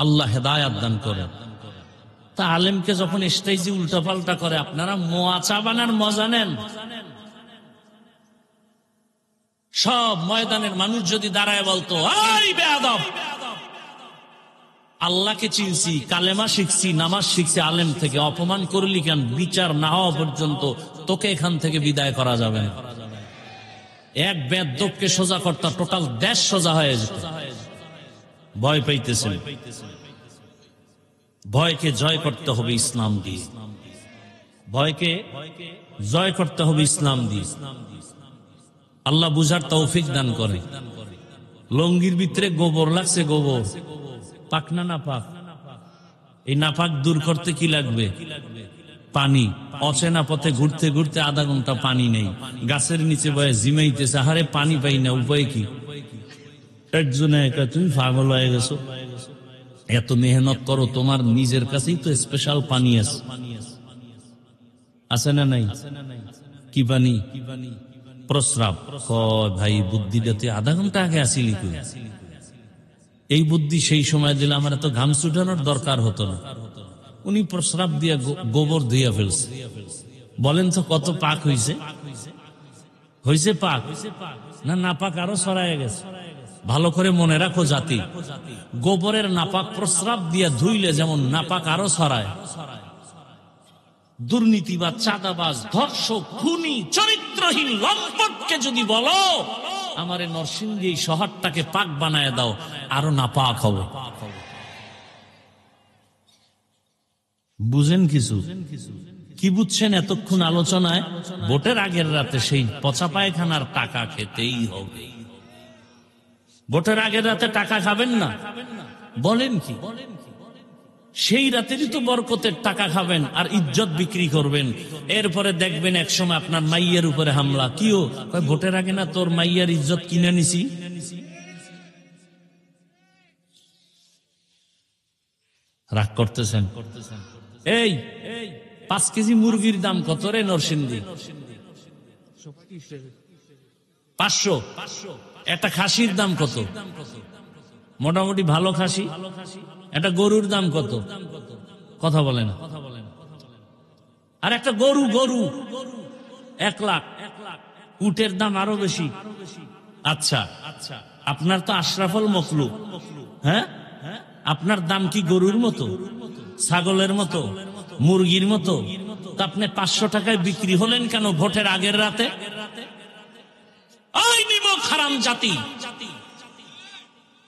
আল্লাহ হেদায়াত দান করে। তা আলেমকে যখন স্টেজে উল্টা পাল্টা করে, আপনারা মোয়া চা বানার মজা নেন। সব ময়দানের মানুষ যদি দাঁড়ায় বলতো, এই বেয়াদব, আল্লাহকে চিনছি, কালেমা শিখছি, নামাজ শিখছি, আলেম থেকে অপমান করলি কেন? বিচার না হওয়া পর্যন্ত তোকে এখান থেকে বিদায় করা যাবে না। এক বেয়াদবকে সোজা করতে টোটাল দেশ সোজা হয়ে যেত। ভয় পাইতেছেন। ভয়কে জয় করতে হবে ইসলাম দিয়ে। ভয়কে জয় করতে হবে ইসলাম দিয়ে। আল্লাহ বুঝার তৌফিক দান করে। লঙ্গির ভিতরে গোবর লাগছে, গোবর পাক না নাপাক? এই নাপাক দূর করতে কি লাগবে? পানি। অচেনা পথে ঘুরতে ঘুরতে আধা ঘন্টা পানি নেই, গাছের নিচে বয়ে জিমাইতেছে, আহারে পানি পাই না, উপায় কি? একজনে একা, তুমি পাগল হয়ে গেছো, এত মেহনত করো, তোমার নিজের কাছেই তো স্পেশাল পানি আছে না নাই? কি পানি? প্রস্রাব। ভাই বুদ্ধিটাতে আধা ঘন্টা আগে আসিলি তুই। এই বুদ্ধি সেই সময় দিলে আমার এত ঘাম ছুটানোর দরকার হতো না। উনি প্রস্রাব দিয়ে গোবর ধুইয়া ফেলছে। বলেন তো কত পাক হইছে? হইছে পাক না নাপাক আরো ছড়ায় গেছে? ভালো করে মনে রাখো জাতি, গোবরের নাপাক প্রস্রাব দিয়ে ধুইলে যেমন নাপাক আরো ছড়ায়। দুর্নীতিবাজ, চাঁদাবাজ, ধর্ষক, খুনি, চরিত্রহীন লম্পটকে যদি বলো আমারে নরসিংদী এই শহরটাকে পাক বানায় দাও, আরো নাপাক হবে। বুঝেন কিছু? কি বুঝছেন এতক্ষণ আলোচনায়? ভোটের আগের রাতে সেই পচা পায়খানার টাকা খেতেই হবে। ভোটের আগের রাতে টাকা খাবেন না? বলেন কি? সেই রাতেরই তো বরকতের টাকা খাবেন আর ইজ্জত বিক্রি করবেন। এরপরে দেখবেন একসময় আপনার মাইয়ের উপরে হামলা। কিও? ভোটের আগে না তোর মাইয়ার ইজ্জত কিনে নিছি। রাগ করতেছেন? এই 5 কেজি মুরগির দাম কত রে নরসিংদী? 500। একটা খাসির দাম কত? মোটামুটি ভালো খাসি। একটা গরুর দাম কত? কথা বলে না। আর একটা গরু 1 লাখ। উটের দাম আরো বেশি। আচ্ছা, আপনার তো আশরাফুল মখলুক, হ্যাঁ? আপনার দাম কি গরুর মতো, ছাগলের মতো, মুরগির মতো? তা আপনি 500 টাকায় বিক্রি হলেন কেন ভোটের আগের রাতে? ওই নিমক হারাম জাতি,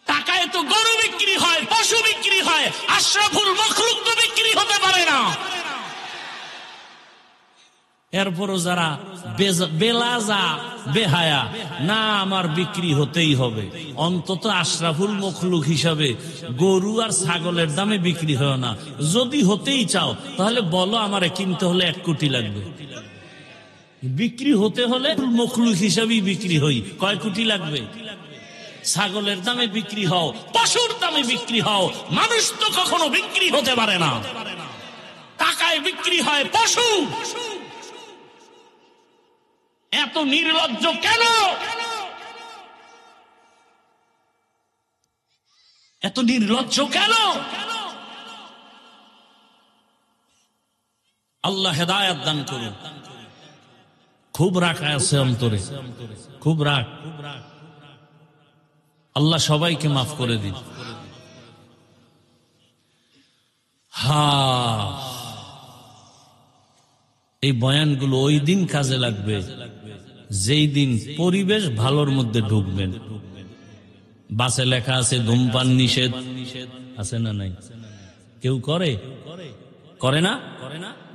টাকায় তো গরু বিক্রি হয়, পশু বিক্রি হয়, আশরাফুল মখলুক তো বিক্রি হতে পারে না। এরপরও যারা বেলাজা, বেহায়া, না আমার বিক্রি হতেই হবে, অন্তত আশরাফুল মখলুক হিসাবে গরু আর ছাগলের দামে বিক্রি হয় না। যদি হতেই চাও তাহলে বলো আমারে কিনতে হলে 1 কোটি লাগবে। বিক্রি হতে হলে মখলুক হিসাবেই বিক্রি হই। কয় কোটি লাগবে? ছাগলের দামে বিক্রি হও, পশুর দামে বিক্রি হও, মানুষ তো কখনো বিক্রি হতে পারে না। টাকায় বিক্রি হয় পশু। এত নির্লজ্জ কেন? এত নির্লজ্জ কেন? আল্লাহ হেদায়াত দান করুন। খুব রাগ আছে অন্তরে, খুব রাগ। আল্লাহ সবাইকে মাফ করে দিন। এই বয়ানগুলো ওই দিন কাজে লাগবে যেই দিন পরিবেশ ভালোর মধ্যে ঢুকবেন। বাসে লেখা আছে ধূমপান নিষেধ, আছে না নাই? কেউ করে? করে না?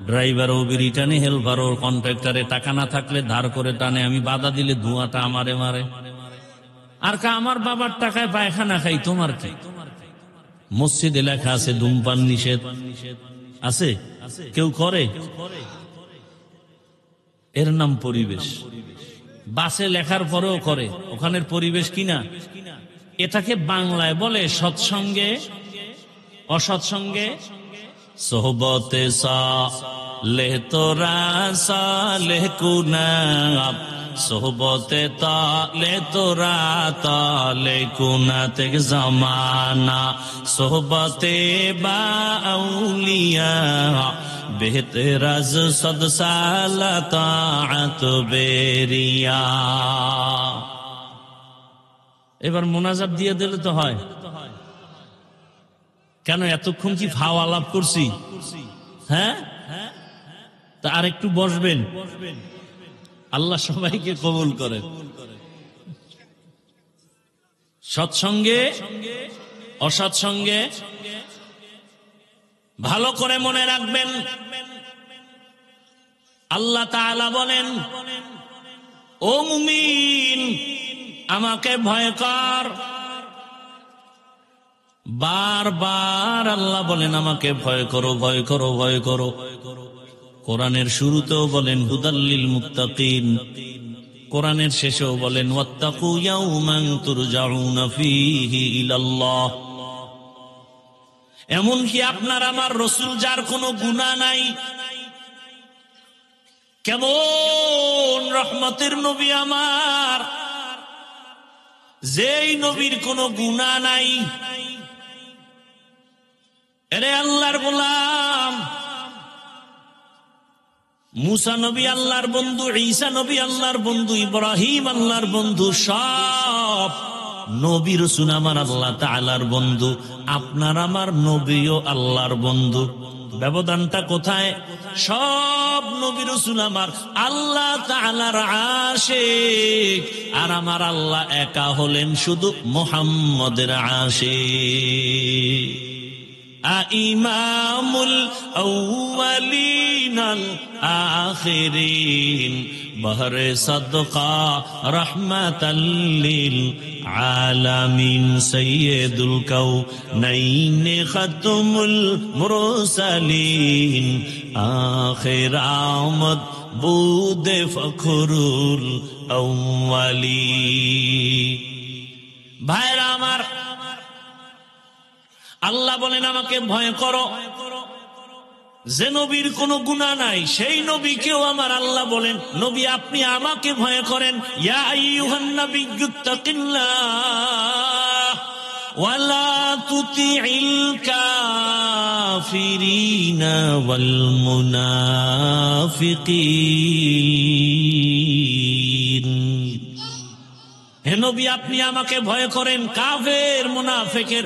ড্রাইভারও বিড়ি টানে, হেল্পারও, কন্ট্রাক্টরে টাকা না থাকলে ধার করে টানে। আমি বাধা দিলে ধোঁয়াটা আমারে মারে। আর আমার বাবার টাকায় পায়খানা খাই, তোমার কি? মসজিদে লেখা আছে ধূমপান নিষেধ, আছে? কেউ করে? এর নাম পরিবেশ। বাসে লেখার পরেও করে, ওখানের পরিবেশ কিনা? এটাকে বাংলায় বলে সৎসঙ্গে অসৎসঙ্গে সোহবতে সালেহ তোরা সালেহ কুনাব সোহবতে তালে তোরা তালে কুনাতে জমানা সোহবতে বা আউলিয়া বেহতরাজ সদ সালা তাআত বেরিয়া। এবার মোনাজাত দিয়ে দিলে তো হয়। কেন এতক্ষণ কি ফাও আলাপ করছি? হ্যাঁ, তা আর একটু বসবেন। আল্লাহ সবাইকে কবুল করেন। সৎসঙ্গে অসৎসঙ্গে ভালো করে মনে রাখবেন, আল্লাহ তাআলা বলেন, ও মুমিন আমাকে ভয় কর। বারবার আল্লাহ বলেন আমাকে ভয় করো, ভয় করো, ভয় করো। কোরআনের শুরুতেও বলেন হুদাল্লিল মুত্তাকিন, কোরআনের শেষেও বলেন ওয়াত্তাকু ইয়াওমান তুরজাউনা ফীহি ইলাল্লাহ। এমনকি আপনার আমার রাসূল যার কোনো গুনাহ নাই, কেমন রহমতের নবী আমার, যেই নবীর কোনো গুনাহ নাই, এরে আল্লাহর গোলাম, মুসা নবী আল্লাহর বন্ধু, ঈসা নবী আল্লাহর বন্ধু, ইব্রাহিম আল্লাহর বন্ধু, সব নবী রাসূল আমার আল্লাহ তাআলার বন্ধু। আপনার আমার নবীও আল্লাহর বন্ধু। ব্যবধানটা কোথায়? সব নবী রাসূল আমার আল্লাহ তাআলার আশিক, আর আমার আল্লাহ একা হলেন শুধু মুহাম্মদের আশিক। ইমামুল আউয়ালিনাল আখিরিন বহরে সাদকা রাহমাতাল লিল আলামিন সাইয়্যিদুল কাউনাইন খাতমুল মুরসালিন আখির আমদ বুদে ফখরুল আউয়ালিন। ভাইরা আমার, আল্লাহ বলেন আমাকে ভয় করো। যে নবীর কোনো গুনাহ নাই সেই নবীকেও আমার আল্লাহ বলেন, নবী আপনি আমাকে ভয় করেন। ইয়া আইয়ুহান নাবিয়্যুত্তাকিল্লাহ ওয়ালা তুতিইল কাফিরিনা ওয়াল মুনাফিকিন। হে নবী আপনি আমাকে ভয় করেন, কাফের মুনাফিকের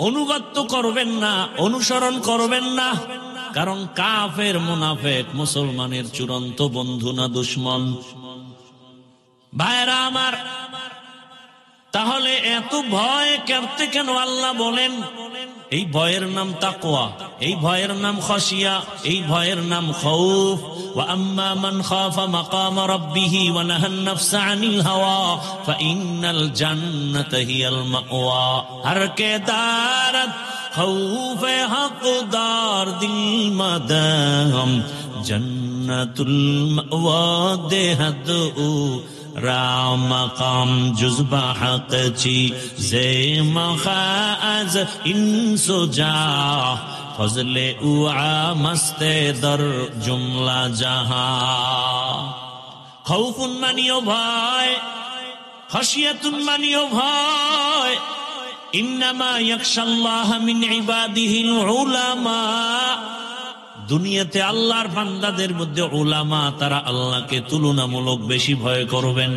অনুগত্য করবেন না, অনুসরণ করবেন না। কারণ কাফের মুনাফিক মুসলমানের চূড়ান্ত বন্ধু না দুশমন। ভাইরা আমার, তাহলে এত ভয় করতে কেন আল্লাহ বলেন? এই ভয়ের নাম তাকওয়া, এই ভয়ের নাম খাশিয়া, এই ভয়ের নাম খাউফ। ওয়া আম্মা মান খাফা মাকাম রাব্বিহি ওয়া নাহান নাফসা আনিল হাওয়া ফাইন্নাল জান্নাতা হিয়াল মাওয়া। হর কে দারত খাউফে হকদার দিল মাদাম জান্নাতুল মাওয়া দেহদু রামাকাম জুজবা হকচি জে মখাজ ইনসুজা ফজলে উআ মস্তে দর জুমলা জাহা। খাউফুন মানিও ভয়, খাশিয়াতুন মানিও ভয়। ইন্নামা ইয়াখশাল্লাহ মিন ইবাদিহিল উলামা। দুনিয়াতে আল্লাহর বান্দাদের মধ্যে উলামা, তারা আল্লাহকে তুলনামূলক বেশি ভয় করবেন।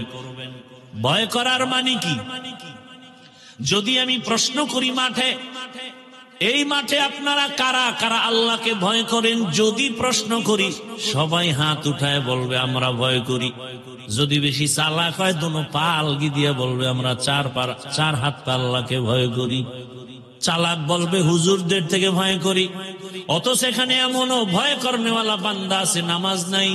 ভয় করার মানে কি? যদি আমি প্রশ্ন করি মাঠে, এই মাঠে আপনারা কারা কারা আল্লাহকে ভয় করেন? যদি প্রশ্ন করি সবাই হাত উঠায় বলবে আমরা ভয় করি। যদি বেশি চালাক হয় দোনো পা আলগি দিয়ে বলবে আমরা চার হাত পা আল্লাহকে ভয় করি। চালাক বলবে হুজুরদের থেকে ভয় করি। অথচ সেখানে এমনও ভয় করনেওয়ালা বান্দা আছে নামাজ নাই,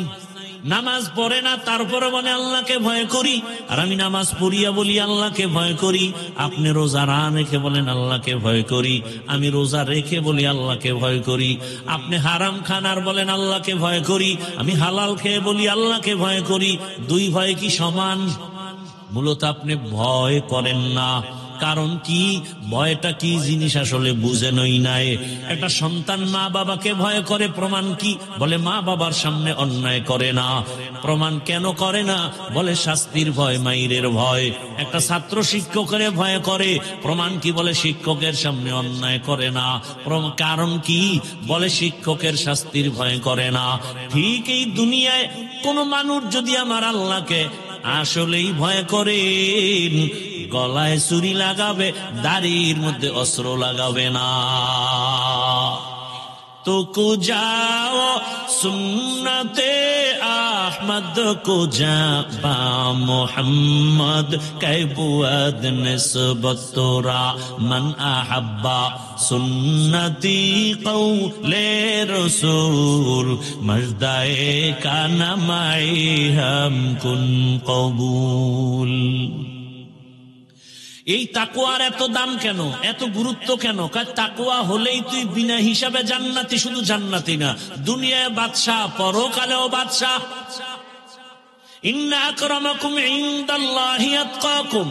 নামাজ পড়ে না, তারপরে বলে আল্লাহকে ভয় করি। আর আমি নামাজ পড়িয়া বলি আল্লাহকে ভয় করি। আপনি রোজা না রেখে বলেন আল্লাহকে ভয় করি, আমি রোজা রেখে বলি আল্লাহকে ভয় করি। আপনি হারাম খান আর বলেন আল্লাহকে ভয় করি, আমি হালাল খেয়ে বলি আল্লাহকে ভয় করি। দুই ভয় কি সমান? মূলত আপনি ভয় করেন না, কারণ কি? ভয়টা কি জিনিস আসলে বুঝেনই নাই। একটা সন্তান মা বাবাকে ভয় করে, প্রমাণ কি? বলে মা বাবার সামনে অন্যায় করে না। প্রমাণ কেন করে না? বলে শাস্তির ভয়, মাইরের ভয়। একটা ছাত্র শিক্ষকের ভয় করে, প্রমাণ কি? বলে শিক্ষকের সামনে অন্যায় করে না। কারণ কি? বলে শিক্ষকের শাস্তির ভয় করে না। ঠিক এই দুনিয়ায় কোন মানুষ যদি আমার আল্লাহকে আসলেই ভয় করে, গলায় চুরি লাগাবে, দাড়ির মধ্যে অস্ত্র লাগাবে না। তো কুজাও সুন্নতে আহমদ কুজা বা মোহাম্মদ কৈবুয়াদ নিসবত তোরা মান আহাব্বা সুন্নতি কৌলে রসুল মজদায়ে কানামাই হাম কুন কবুল। এই তাকওয়ার এত দাম কেন, এত গুরুত্ব কেন? তাকওয়া হলেই তুই বিনা হিসাবে জান্নাতি। শুধু জান্নাতি না, দুনিয়ায় বাদশা, পরকালেও বাদশা। ইন্না আকরামাকুম ইনদাল্লাহি আতকাকুম।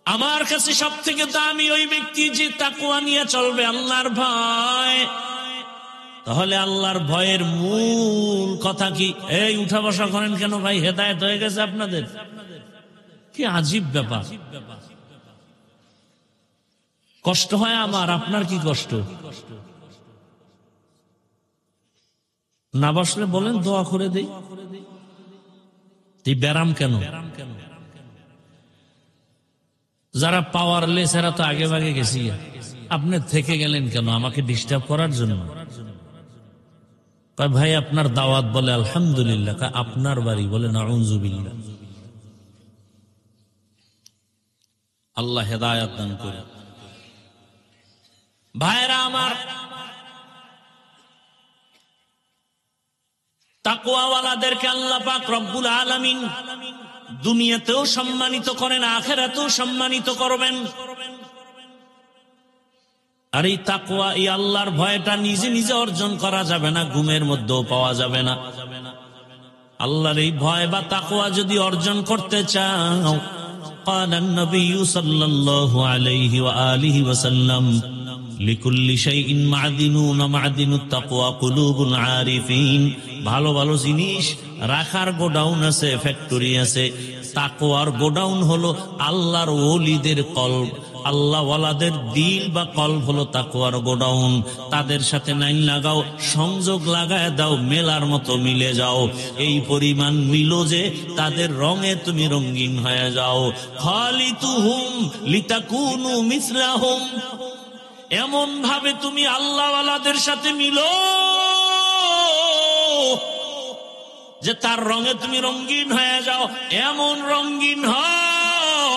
আমার কাছে সবথেকে দামি ওই ব্যক্তি যে তাকওয়া নিয়ে চলবে, আল্লাহর ভয়। তাহলে আল্লাহর ভয়ের মূল কথা কি? এই উঠা বসা করেন কেন ভাই? হেদায়েত হয়ে গেছে আপনাদের? কি আজীব ব্যাপার। কষ্ট হয় আমার, আপনার কি কষ্ট? না বসলে বলেন, দোয়া করে দেই। ব্যারাম কেন? যারা পাওয়ারলেস এরা তো আগে ভাগে গেছি। আপনি থেকে গেলেন কেন? আমাকে ডিস্টার্ব করার জন্য? ভাই আপনার দাওয়াত, বলে আলহামদুলিল্লাহ। আপনার বাড়ি, বলে নাউযুবিল্লাহ। আল্লাহ হেদায়েত দান করে। ভাইরা আমার, তাকওয়াওয়ালাদেরকে আল্লাহ পাক রব্বুল আলামিন দুনিয়াতেও সম্মানিত করেন, আখিরাতেও সম্মানিত করবেন। আর এই তাকওয়া, এই আল্লাহর ভয়টা নিজে নিজে অর্জন করা যাবে না, ঘুমের মধ্যেও পাওয়া যাবে না। আল্লাহর এই ভয় বা তাকওয়া যদি অর্জন করতে চাও, قال النبي صلى الله عليه وآله وسلم لكل شيء معدنون معدن التقوى قلوب العارفين। ভালো ভালো জিনিস রাখার গোডাউন আছে, ফ্যাক্টরি আছে। তাকওয়ার গোডাউন হলো আল্লাহর ওলিদের কলব, আল্লাহ ওয়ালাদের দিল বা কলব হলো তাকওয়ার গোডাউন। তাদের সাথে লাইন লাগাও, সংযোগ লাগায় দাও, মেলার মতো মিলে যাও। এই পরিমাণ মিলো যে তাদের রঙে তুমি রঙিন হয়ে যাও। খালিতুহুম লিতাকুনু মিসলাহুম। এমন ভাবে তুমি আল্লাহ ওয়ালাদের সাথে মিলো যে তার রঙে তুমি রঙিন হয়ে যাও। এমন রঙিন হও,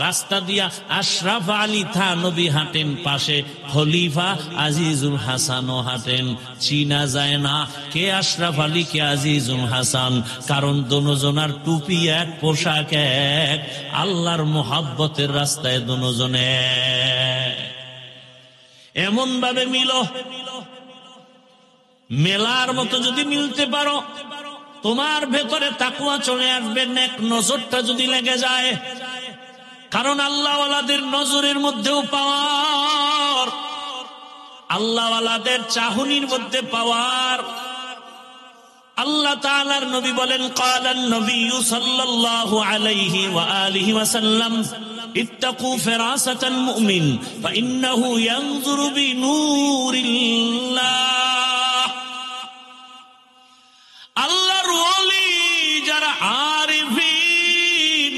রাস্তা দিয়া আশরাফ আলী থানবী হাঁটেন, পাশে খলিফা আজিজুল হাসানও হাঁটেন। চিনা যায় না কে আশরাফ আলী, কে আজিজুল হাসান, কারণ দোনোজনার টুপি এক, পোশাক এক। আল্লাহর মোহাব্বতের রাস্তায় দোনোজনে এমন ভাবে মিলো, মেলার মতো যদি মিলতে পারো, তোমার ভেতরে তাকওয়া চলে আসবে। নেক নজরটা যদি লেগে যায়, কারণ আল্লাহ ওয়ালাদের নজরের মধ্যেও পাওয়ার, আল্লাহ ওয়ালাদের চাহনির মধ্যে পাওয়ার। আল্লাহ তাআলার নবী বলেন, ক্বালান নবী সাল্লাল্লাহু আলাইহি ওয়া আলিহি ওয়াসাল্লাম, ইত্তাকু ফিরাসাতাল মুমিন ফাইন্নাহু ইয়ানজুরু বিনূরিল্লাহ। আল্লাহর ওলি যারা আরিফিন,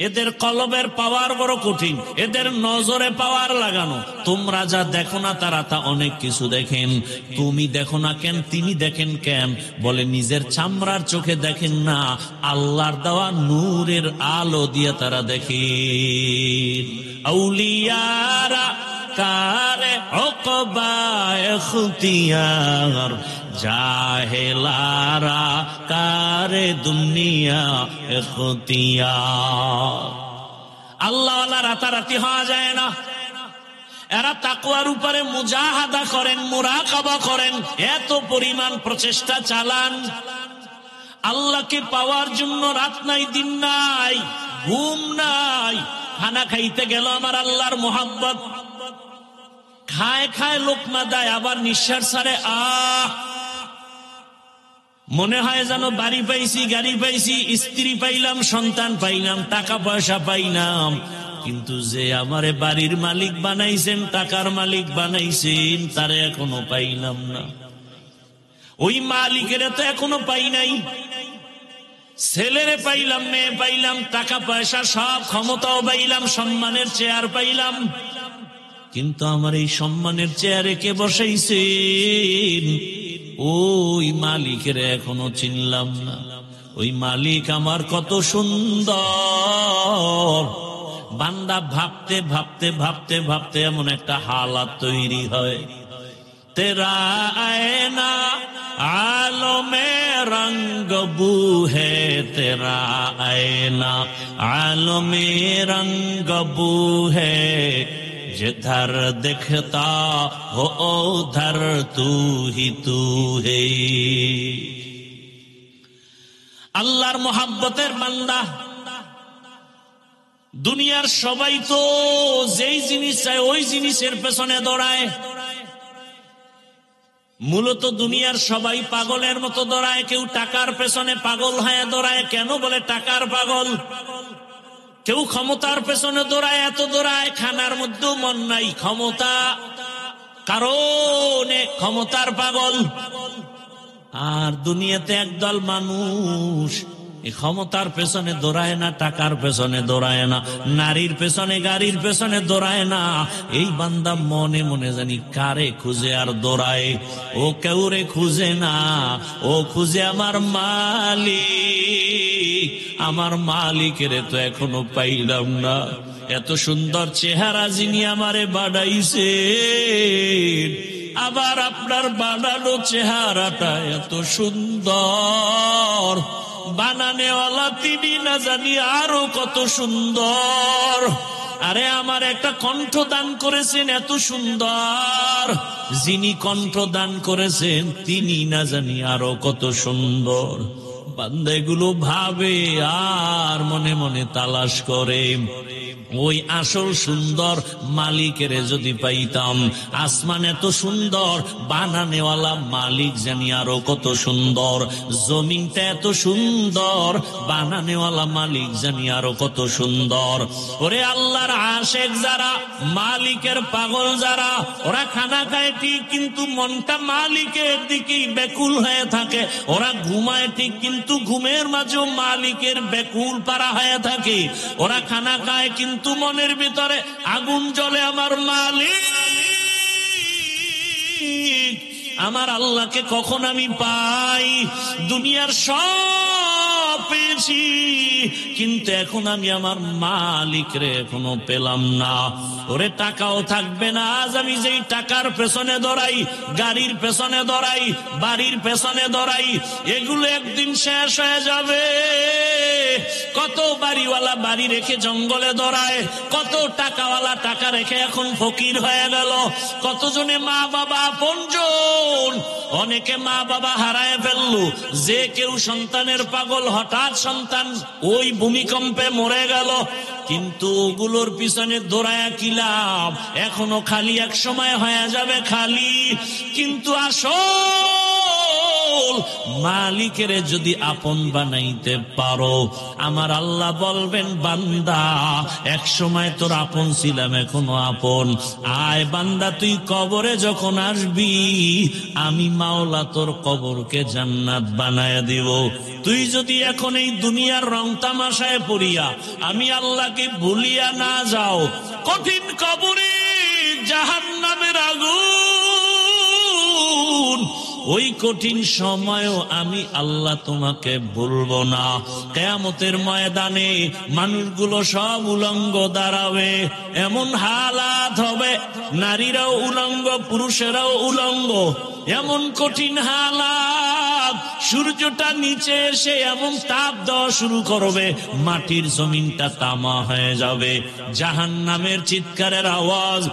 এদের কলবের পাওয়ার বড় কঠিন, এদের নজরে পাওয়ার লাগানো। তোমরা যা দেখো না তারা তা অনেক কিছু দেখেন। তুমি দেখো না কেন? তিনি দেখেন কেন? বলে নিজের চামড়ার চোখে দেখেন না, আল্লাহর দেওয়া নূরের আলো দিয়ে তারা দেখেন। আউলিয়ারা কারে ওকবা ইখতিয়ার, জাহেলারা কারে দুনিয়া ইখতিয়ার। আল্লাহ ওয়ালা রাতারাতি হওয়া যায় না। এরা তাকওয়ার উপরে মুজাহাদা করেন, মুরাকাবা করেন, এত পরিমাণ প্রচেষ্টা চালান। আল্লাহকে পাওয়ার জন্য রাত নাই দিন নাই ঘুম নাই। খানা খাইতে গেল আমার আল্লাহর মোহাব্বত, খায় খায় লোকমা দেয়, আবার নিঃশ্বাস ছাড়ে, মনে হয় যেন বাড়ি পাইছি, গাড়ি পাইছি, স্ত্রী পাইলাম, সন্তান পাইলাম, টাকা পয়সা পাইলাম, কিন্তু যে আমারে বাড়ির মালিক বানাইছেন, টাকার মালিক বানাইছেন, তারে এখনো পাইলাম না। ওই মালিকের তো এখনো পাই নাই। ছেলেরে পাইলাম, মেয়ে পাইলাম, টাকা পয়সা সব, ক্ষমতাও পাইলাম, সম্মানের চেয়ার পাইলাম, কিন্তু আমার এই সম্মানের চেয়ারে কে বসাইছেন, ওই মালিকের এখনো চিনলাম না। ওই মালিক আমার কত সুন্দর। বান্দা ভাবতে ভাবতে ভাবতে ভাবতে এমন একটা হালাত তৈরি হয়, তেরা আয়না আলো মে রঙ্গ বু হে, তেরা আয়না আলো মে রঙ্গ বু হে, जिधर दिखता हो उधर तू ही तू है। আল্লাহর মোহাব্বতের বান্দা। দুনিয়ার সবাই তো যেই জিনিস চায় ওই জিনিসের পেছনে দৌড়ায়। মূলত দুনিয়ার সবাই পাগলের মতো দৌড়ায়। কেউ টাকার পেছনে পাগল হয়ে দৌড়ায়। কেন বলে টাকার পাগল? কেউ ক্ষমতার পেছনে দৌড়ায়, এত দৌড়ায়, খানার মধ্যেও মন নাই, ক্ষমতা কারণে ক্ষমতার পাগল। আর দুনিয়াতে একদল মানুষ এই ক্ষমতার পেছনে দৌড়ায় না, টাকার পেছনে দৌড়ায় না, নারীর পেছনে গাড়ির পেছনে দৌড়ায় না। এই বান্দা মনে মনে জানি কারে খুঁজে আর দৌড়ায়। ও কেউরে খুঁজে না, ও খুঁজে আমার মালিক। আমার মালিকের তো এখনো পাইলাম না। এত সুন্দর চেহারা যিনি আমারে বানাইছে, আবার আপনার বানানো চেহারাটা এত সুন্দর, বানানেওয়ালা তিনি না জানি আরো কত সুন্দর। আরে আমার একটা কণ্ঠ দান করেছেন এত সুন্দর, যিনি কণ্ঠ দান করেছেন তিনি না জানি আরো কত সুন্দর। বান্দা এগুলো ভাবে আর মনে মনে তালাশ করে, ওই আসল সুন্দর মালিকের যদি পাইতাম। আসমান এত সুন্দর, বানানেওয়ালা মালিক জানি আরো কত সুন্দর। জমিনটা এত সুন্দর, বানানেওয়ালা মালিক জানি আরো কত সুন্দর। ওরে আল্লাহর আশেক যারা, মালিকের পাগল যারা, ওরা খানা খায় ঠিক কিন্তু মনটা মালিকের দিকেই ব্যাকুল হয়ে থাকে। ওরা ঘুমায় ঠিক কিন্তু ঘুমের মাঝেও মালিকের ব্যাকুল পারা হয়ে থাকে। ওরা খানা খায় কিন্তু মনের ভিতরে আগুন জ্বলে, আমার মালিক, আমার আল্লাহকে কখন আমি পাই। দুনিয়ার সব পেয়েছি কিন্তু এখন আমি আমার মালিকরে এখনো পেলাম না। ওরে টাকাও থাকবে না। আজ আমি যেই টাকার পেছনে দৌড়াই, গাড়ির পেছনে দৌড়াই, বাড়ির পেছনে দৌড়াই, এগুলো একদিন শেষ হয়ে যাবে। কত বাড়িওয়ালা বাড়ি রেখে জঙ্গলে দৌড়ায়, কত টাকাওয়ালা টাকা রেখে এখন ফকির হয়ে গেল। কতজনে মা বাবা আপনজন, অনেকে মা বাবা হারায় ফেললো। যে কেউ সন্তানের পাগল, হঠাৎ সন্তান ওই ভূমিকম্পে মরে গেল, কিন্তু ওগুলোর পিছনে দৌড়ায়া কি লাভ? এখনো খালি, এক সময় হয়ে যাবে খালি। কিন্তু আসল মালিকের যদি আপন বানাইতে পারো, আমার আল্লাহ বলবেন বান্দা এক সময় তোর আপন ছিলাম, এখনো আপন। আয় বান্দা, তুই কবরে যখন আসবি, আমি মাওলা তোর কবরকে জান্নাত বানায় দিব। তুই যদি এখন এই দুনিয়ার রং তামাশায় পড়িয়া আমি আল্লাহকে ভুলিয়া না যাও, কঠিন কবরে জাহান্নামের আগুন, ওই কঠিন সময়ও আমি আল্লাহ তোমাকে বলবো না। কিয়ামতের ময়দানে মানুষগুলো সব উলঙ্গ দাঁড়াবে, এমন হালাত হবে, নারীরাও উলঙ্গ, পুরুষেরাও উলঙ্গ, এমন কঠিন হালাত। সূর্যটা নিচে এসে এমন তাপ দেওয়া শুরু করবে, মাটির জমিনটা তামা হয়ে যাবে। জাহান্নামের চিৎকারের আওয়াজ,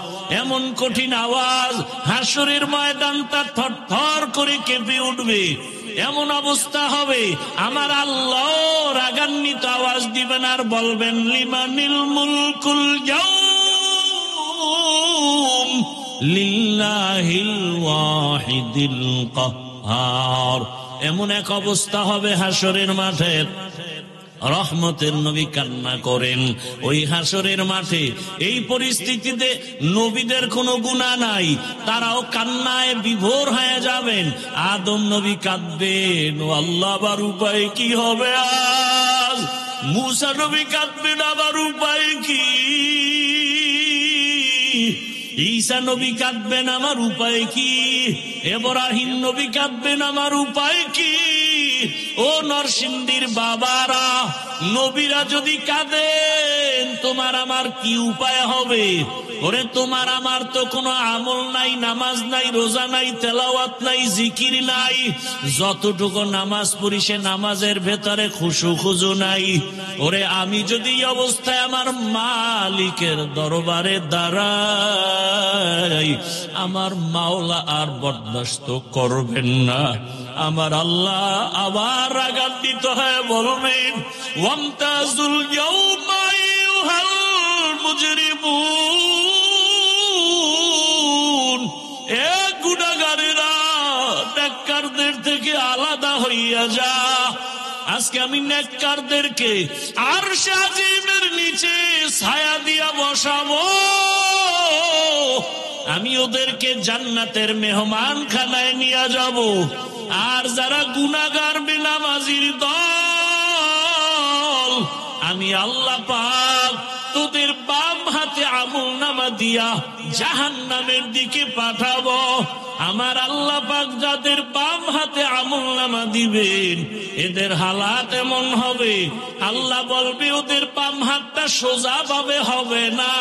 এমন কঠিন আওয়াজ, হাসরের ময়দানটা থরথর করে কেঁপে উঠবে। এমন অবস্থা হবে, আমার আল্লাহ রাগান্বিত আওয়াজ দিবেন আর বলবেন, লিমানিল মুলকুল ইয়াউম লিল্লাহিল ওয়াহিদিল কাহ্হার। এমন এক অবস্থা হবে হাসরের মাঠে, রহমতের নবী কান্না করেন ওই হাসরের মাঠে। এই পরিস্থিতিতে নবীদের কোনো গুনাহ নাই, তারাও কান্নায় বিভোর হয়ে যাবেন। আদম নবী কাঁদবেন, ও আল্লাহ আবার উপায় কি হবে আজ? মূসা নবী কাঁদবেন, আবার উপায় কি? ঈসা নবী কাঁদবেন, আমার উপায় কি? ইব্রাহিম নবী কাঁদবেন, আমার উপায় কি? ও নরসিংদীর বাবারা, নবীরা যদি কাঁদেন, তোমার আমার কি উপায় হবে? ওরে তোমার আমার তো কোনো আমল নাই, নামাজ নাই, রোজা নাই, তেলাওয়াত নাই, জিকির নাই। যতটুকু নামাজ পড়ি সে নামাজের ভেতরে খুশু খুজু নাই। ওরে আমি যদি এই অবস্থায় আমার মালিকের দরবারে দাঁড়াই, আমার মাওলা আর বরদাস্ত করবেন না। আমার আল্লাহ আবার রাগান্বিত হয়ে বলবেন, ওয়ামতাজুল ইয়াউমা আইয়ুহাল মুজরিমুন, এ গুনাহগারেরা, নেককারদের থেকে আলাদা হইয়া যা। আজকে আমি নেককারদেরকে আরশে আজিমের নিচে ছায়া দিয়া বসাবো। আমি ওদেরকে জান্নাতের মেহমান খানায় নিয়ে যাব। আর যারা গুনাহগার বেনামাজির দল, আমি আল্লাহ পাক তোদের বাম হাতে আমলনামা দিয়া জাহান্নামের দিকে পাঠাবো। আমার আল্লাহ পাক যাদের বাম হাতে আমলনামা দিবেন, এদের হালাত এমন হবে, আল্লাহ বলবে ওদের বাম হাতটা সোজা ভাবে হবে না,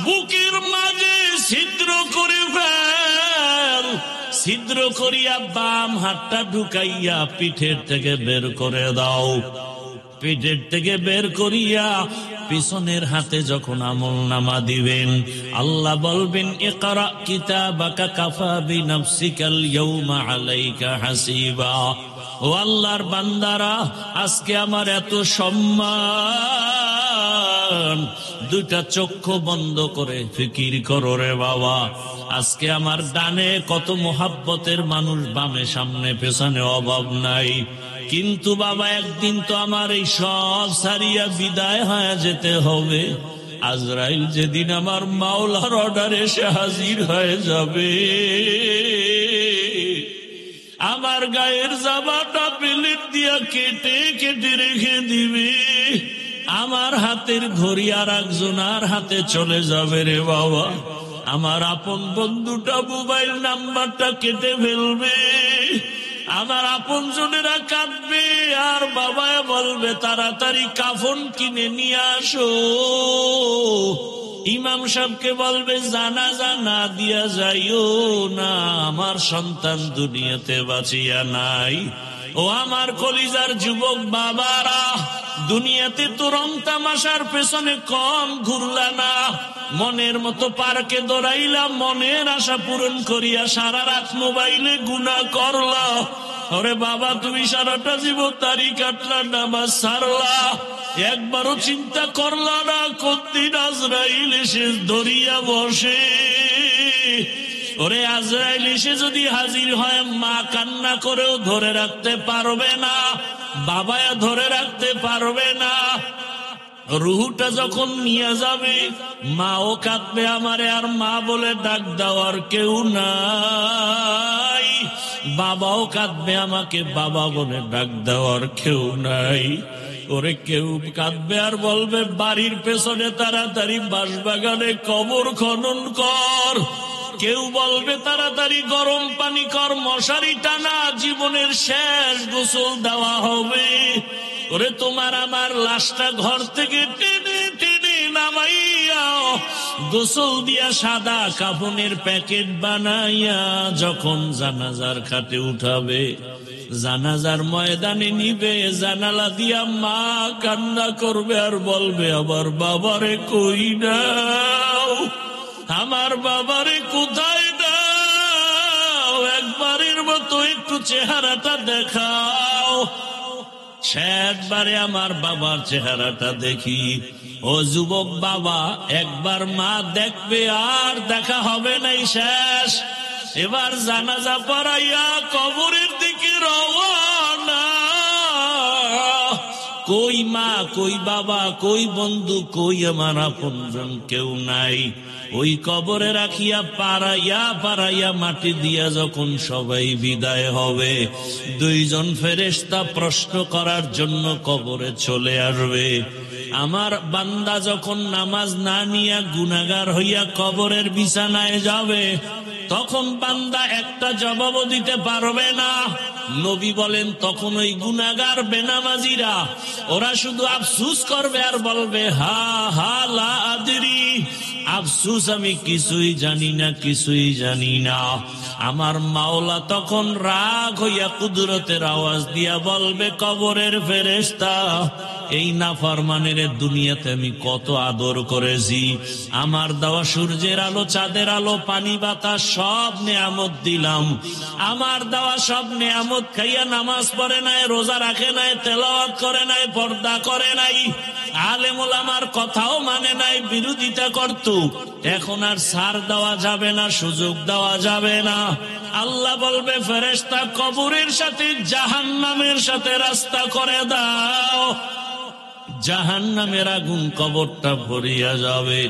বুকের মাঝে ছিদ্র করে ফেল। ছিদ্র করিয়া বাম হাতটা ঢুকাইয়া পিঠের থেকে বের করে দাও। পিঠের থেকে বের করিয়া পিছনের হাতে যখন আমলনামা দিবেন, আল্লাহ বলবেন, ইকরা কিতাবাকা কাফা বিনাফসিকাল ইয়াউমা আলাইকা হাসিবা। ও আল্লাহর বান্দারা, আজকে আমার এত সম্মান, দুইটা চক্ষু বন্ধ করে ফিকির করো রে বাবা। আজকে আমার ডানে কত মোহাব্বতের মানুষ, বামে সামনে পেছনে অভাব নাই। কিন্তু বাবা একদিন তো আমার এই সব সারিয়া বিদায় হয়ে যেতে হবে। আজরাইল যেদিন আমার মাওলার অর্ডারে এসে হাজির হয়ে যাবে, আমার গায়ের জামাটা প্লেট দিয়া কেটে কেটে রেখে দিবে। আমার হাতের ঘড়ি আর একজনের হাতে চলে যাবে রে বাবা। আমার আপন বন্ধুটা মোবাইল নাম্বারটা কেটে ফেলবে। আমার আপন জনেরা কাঁদবে, আর বাবা বলবে, তাড়াতাড়ি কাফন কিনে নিয়ে আসো। ইমাম সাহেবকে বলবে, জানাজা না দিয়া যাইও না, আমার সন্তান দুনিয়াতে বাঁচিয়া নাই। ও আমার কলিজার যুবক বাবারা, দুনিয়াতে তো রং তামাশার পেছনে কম ঘুরলা না, মনের মতো পার্কে দৌড়াইলাম, মনের আশা পূরণ করিয়া সারা রাত মোবাইলে গুনাহ করলা। ওরে বাবা, তুমি সারাটা জীবন তারি কাটলা, নামাজ ছাড়লা, একবারও চিন্তা করলা না কোনদিন আজরাইল এসে ধরিয়া বসে। ওরে আজরাইল এসে যদি হাজির হয়, মা কান্না করেও ধরে রাখতে পারবে না, বাবা ধরে রাখতে পারবে না। রুহুটা যখন নিয়ে যাবে, মাও কাঁদবে আমারে, আর মা বলে ডাক দেওয়ার কেউ নাই। বাবাও কাঁদবে আমাকে, বাবা বলে ডাক দেওয়ার কেউ নাই। ওরে কেউ কাঁদবে আর বলবে, বাড়ির পেছনে তাড়াতাড়ি বাঁশবাগানে কবর খনন কর। কেউ বলবে, তাড়াতাড়ি গরম পানি কর, মশারি টানা, জীবনের শেষ গোসল দেওয়া হবে। ওরে তোমার আমার লাশটা ঘর থেকে টেনে টেনে নামাইয়া গোসল দিয়া সাদা কাফনের প্যাকেট বানাইয়া যখন জানাজার খাটে উঠাবে, জানাজার ময়দানে নিবে, জানালা দিয়া মা কান্না করবে আর বলবে, আবার বাবারে কই নাও, আমার বাবারে কোথায় নাও, একবারের মতো একটু চেহারাটা দেখাও। শেষবারে আমার বাবার চেহারাটা দেখি। ও যুবক বাবা, একবার মা দেখবে, আর দেখা হবে নাই, শেষ। এবার জানাজা পড়াইয়া কবরের দিকে রওনা। কই মা, কই বাবা, কই বন্ধু, কই আমার আপনজন, কেউ নাই। ওই কবরে রাখিয়া পাড়াইয়া পাড়াইয়া মাটি দিয়া যখন সবাই বিদায় হবে, দুইজন ফেরেশতা প্রশ্ন করার জন্য কবরে চলে আসবে। আমার বান্দা যখন নামাজ না নিয়া গুনাহগার হইয়া কবরের বিছানায় যাবে, তখন বান্দা একটা জবাবও দিতে পারবে না। নবী বলেন, তখন ওই গুনাহগার বেনামাজিরা ওরা শুধু আফসুস করবে আর বলবে, হা হা লা আদরি, আফসুস, আমি কিছুই জানি না, কিছুই জানি না। আমার মাওলা তখন রাগ হইয়া কুদরতের আওয়াজ দিয়া বলবে, কবরের ফেরেশতা, এই নাফরমানের দুনিয়াতে আমি কত আদর করেছি। আমার দেওয়া সূর্যের আলো, চাঁদের আলো, পানি বাতাস সব নেয়ামত দিলাম। আমার দেওয়া সব নেয়ামত খাইয়া নামাজ পড়ে নাই, রোজা রাখে নাই, তেলাওয়াত করে নাই, পর্দা করে নাই, আলেম ওলামার কথাও মানে নাই, বিরোধিতা করত। এখন আর ছাড় দেওয়া যাবে না, সুযোগ দেওয়া যাবে না। আল্লাহ বলবে, ফেরেশতা, কবরের সাথে জাহান্নামের সাথে রাস্তা করে দাও। জাহান্নামের আগুন কবরটা ভরিয়া যাবে।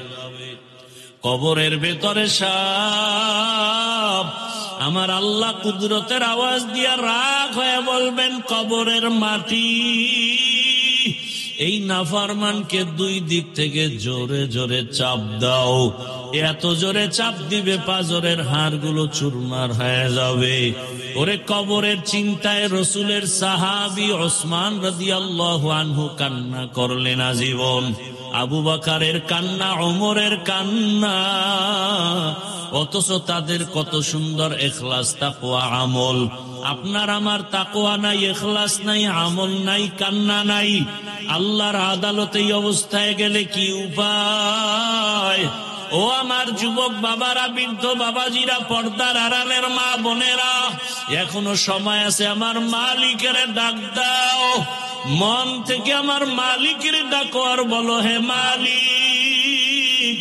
কবরের ভেতরে সাপ। আমার আল্লাহ কুদরতের আওয়াজ দিয়া রাগ হয়ে বলবেন, কবরের মাটি, এই নাফরমানকে দুই দিক থেকে জোরে জোরে চাপ দাও। এত জোরে চাপ দিবে পাজরের হাড়গুলো চুরমার হয়ে যাবে। ওরে কবরের চিন্তায় রসুলের সাহাবী ওসমান রাদিয়াল্লাহু আনহু কান্না করলেন আজীবন। আবু বকরের কান্না, ওমরের কান্না, অথচ তাদের কত সুন্দর ইখলাস, তাকওয়া, আমল। আপনার আমার তাকওয়া নাই, ইখলাস নাই, আমল নাই, কান্না নাই। আল্লাহর আদালতে এই অবস্থায় গেলে কি উপায়? ও আমার যুবক বাবারা, বৃদ্ধ বাবাজিরা, পর্দার আড়ালের মা বোনেরা, এখনো সময় আছে। আমার মালিকের ডাক দাও, মন থেকে আমার মালিকের ডাকো আর বলো, হে মালিক,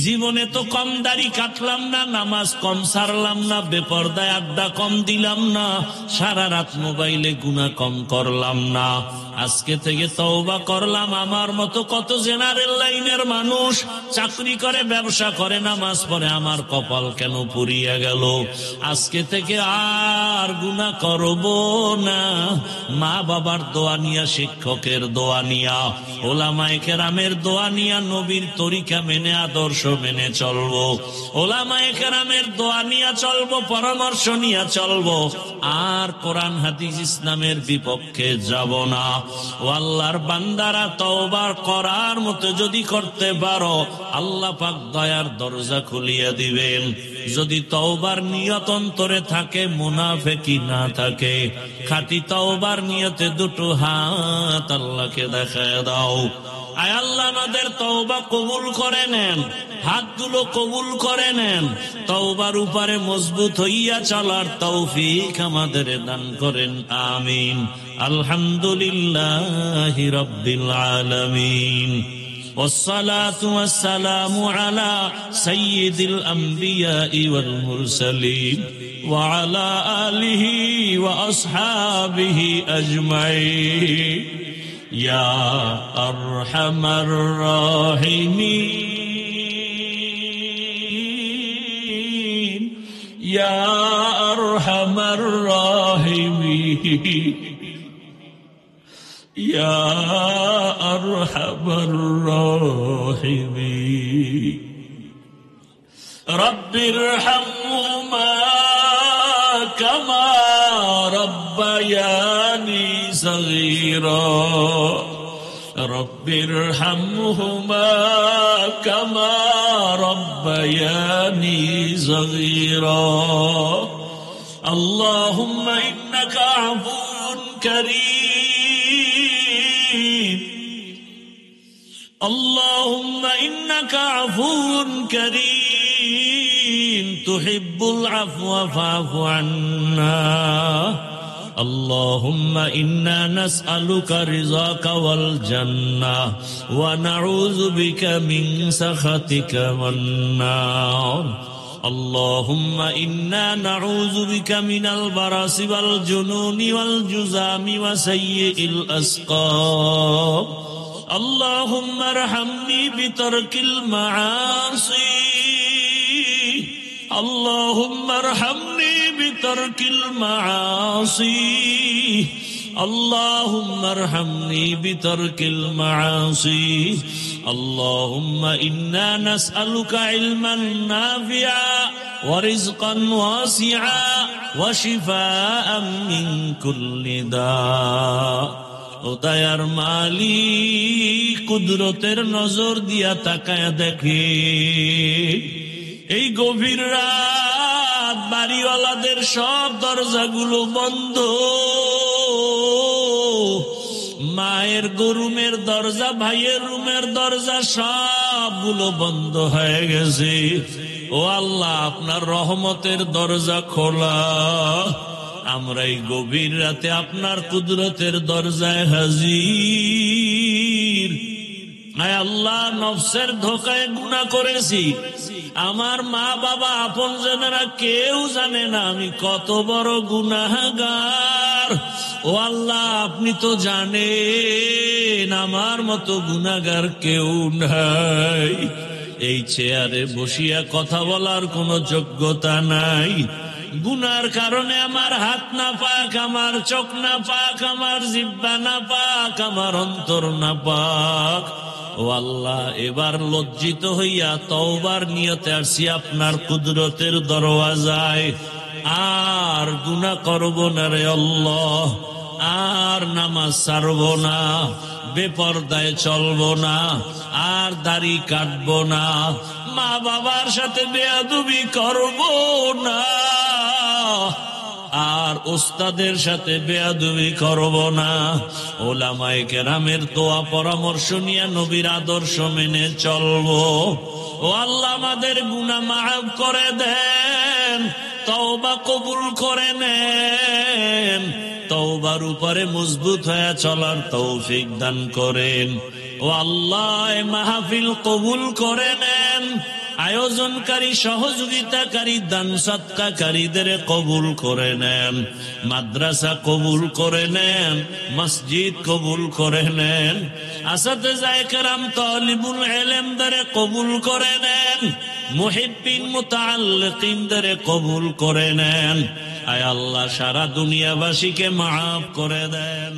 জীবনে তো কম দাড়ি কাটলাম না, নামাজ কম সারলাম না, বেপরদায় আড্ডা কম দিলাম না, সারা রাত মোবাইলে গুনাহ কম করলাম না। আজকে থেকে তওবা করলাম। আমার মতো কত জেনারেল লাইনের মানুষ চাকরি করে, ব্যবসা করে, নামাজ পড়ে, আমার কপাল কেন পুড়িয়া গেল? আজকে থেকে আর গুনাহ করব না। মা বাবার দোয়া নিয়া, শিক্ষকের দোয়া নিয়া, ওলামায়ে কেরামের দোয়া নিয়া, নবীর তরিকা মেনে, আদর্শ মেনে চলবো। ওলামায়ে কেরামের দোয়া নিয়া চলবো, পরামর্শ নিয়া চলবো। আর কোরআন হাদিস ইসলামের বিপক্ষে যাব না। ও আল্লাহর বান্দারা, তওবা করার মতো যদি করতে পারো, আল্লাহ পাক দয়ার দরজা খুলিয়ে দিবেন। যদি তওবার নিয়ত অন্তরে থাকে, মুনাফিকি না থাকে, খাঁটি তওবার নিয়তে দুটো হাত আল্লাহকে দেখায় দাও। আয় আল্লাহ, আমাদের তওবা কবুল করে নেন, হাতগুলো কবুল করে নেন। তওবার উপরে মজবুত হইয়া চলার তৌফিক আমাদের দান করেন, আমিন। আলহামদুলিল্লাহি রাব্বিল আলামিন। والصلاة والسلام على سيد الأنبياء والمرسلين وعلى آله وأصحابه أجمعين يا أرحم الراحمين يا أرحم الراحمين يا أرحم الراحمين رب ارحمهما كما ربياني صغيرا رب ارحمهما كما ربياني صغيرا اللهم إنك عفو كريم اللهم إنك عفو كريم তুহিব্বুল আফওয়া ফা'ফু আন্না اللهم إنا نسألك رضاك والجنة ونعوذ بك من سخطك والنار اللهم إنا نعوذ بك من البرص والجنون والجذام وسيء الأسقام اللهم ارحمني بترك المعاصي اللهم ارحمني بترك المعاصي اللهم ارحمني بترك المعاصي اللهم إنا نسألك علما نافعا ورزقا واسعا وشفاء من كل داء ও দয়ার মালিক কুদরতের নজর দিয়া তাকায় দেখে এই গভীর রাত বাড়িওয়ালাদের সব দরজাগুলো বন্ধ মায়ের রুমের দরজা ভাইয়ের রুমের দরজা সবগুলো বন্ধ হয়ে গেছে ও আল্লাহ আপনার রহমতের দরজা খোলা আমরা এই গভীর রাতে আপনার কুদরতের দরজায় হাজির আয় আল্লাহ নফসের ধোকায় গুনাহ করেছি আমার মা বাবা আপনজনেরা কেউ জানে না আমি কত বড় গুনাহগার ও আল্লাহ আপনি তো জানেন আমার মতো গুনাহগার কেউ নাই এই চেয়ারে বসিয়া কথা বলার কোনো যোগ্যতা নাই গুনার কারণে আমার হাত না পাক আমার চোখ না পাক আমার জিহ্বা না পাক আমার অন্তর না পাক ও আল্লাহ এবার লজ্জিত হইয়া তওবার নিয়তে আসছি আপনার কুদরতের দরওয়াজায় আর গুনাহ করব না রে আল্লাহ আর নামাজ ছাড়ব না বেপরদায় চলব না আর দাড়ি কাটব না মা বাবার সাথে বেয়াদবি করব না আর ওস্তাদের সাথে বেয়াদবি করব না ওলামায়ে কেরামের দোয়া পরামর্শ নিয়ে নবীর আদর্শ মেনে চলবো ও আল্লাহ আমাদের গুনাহ মাফ করে দেন তওবা কবুল করে নেন তওবার উপরে মজবুত হয়ে চলার তৌফিক দান করেন ও আল্লাহ এই মাহফিল কবুল করে নেন আয়োজনকারী সহযোগিতাকারী দান সদকাকারীদের কবুল করে নেন মাদ্রাসা কবুল করে নেন মসজিদ কবুল করে নেন আসাতিজায়ে কেরাম তালিবুল ইলমদের কবুল করে নেন মুহিব্বিন মুতাআল্লিকিনদের কবুল করে নেন আয় আল্লাহ সারা দুনিয়াবাসীকে মাফ করে দেন।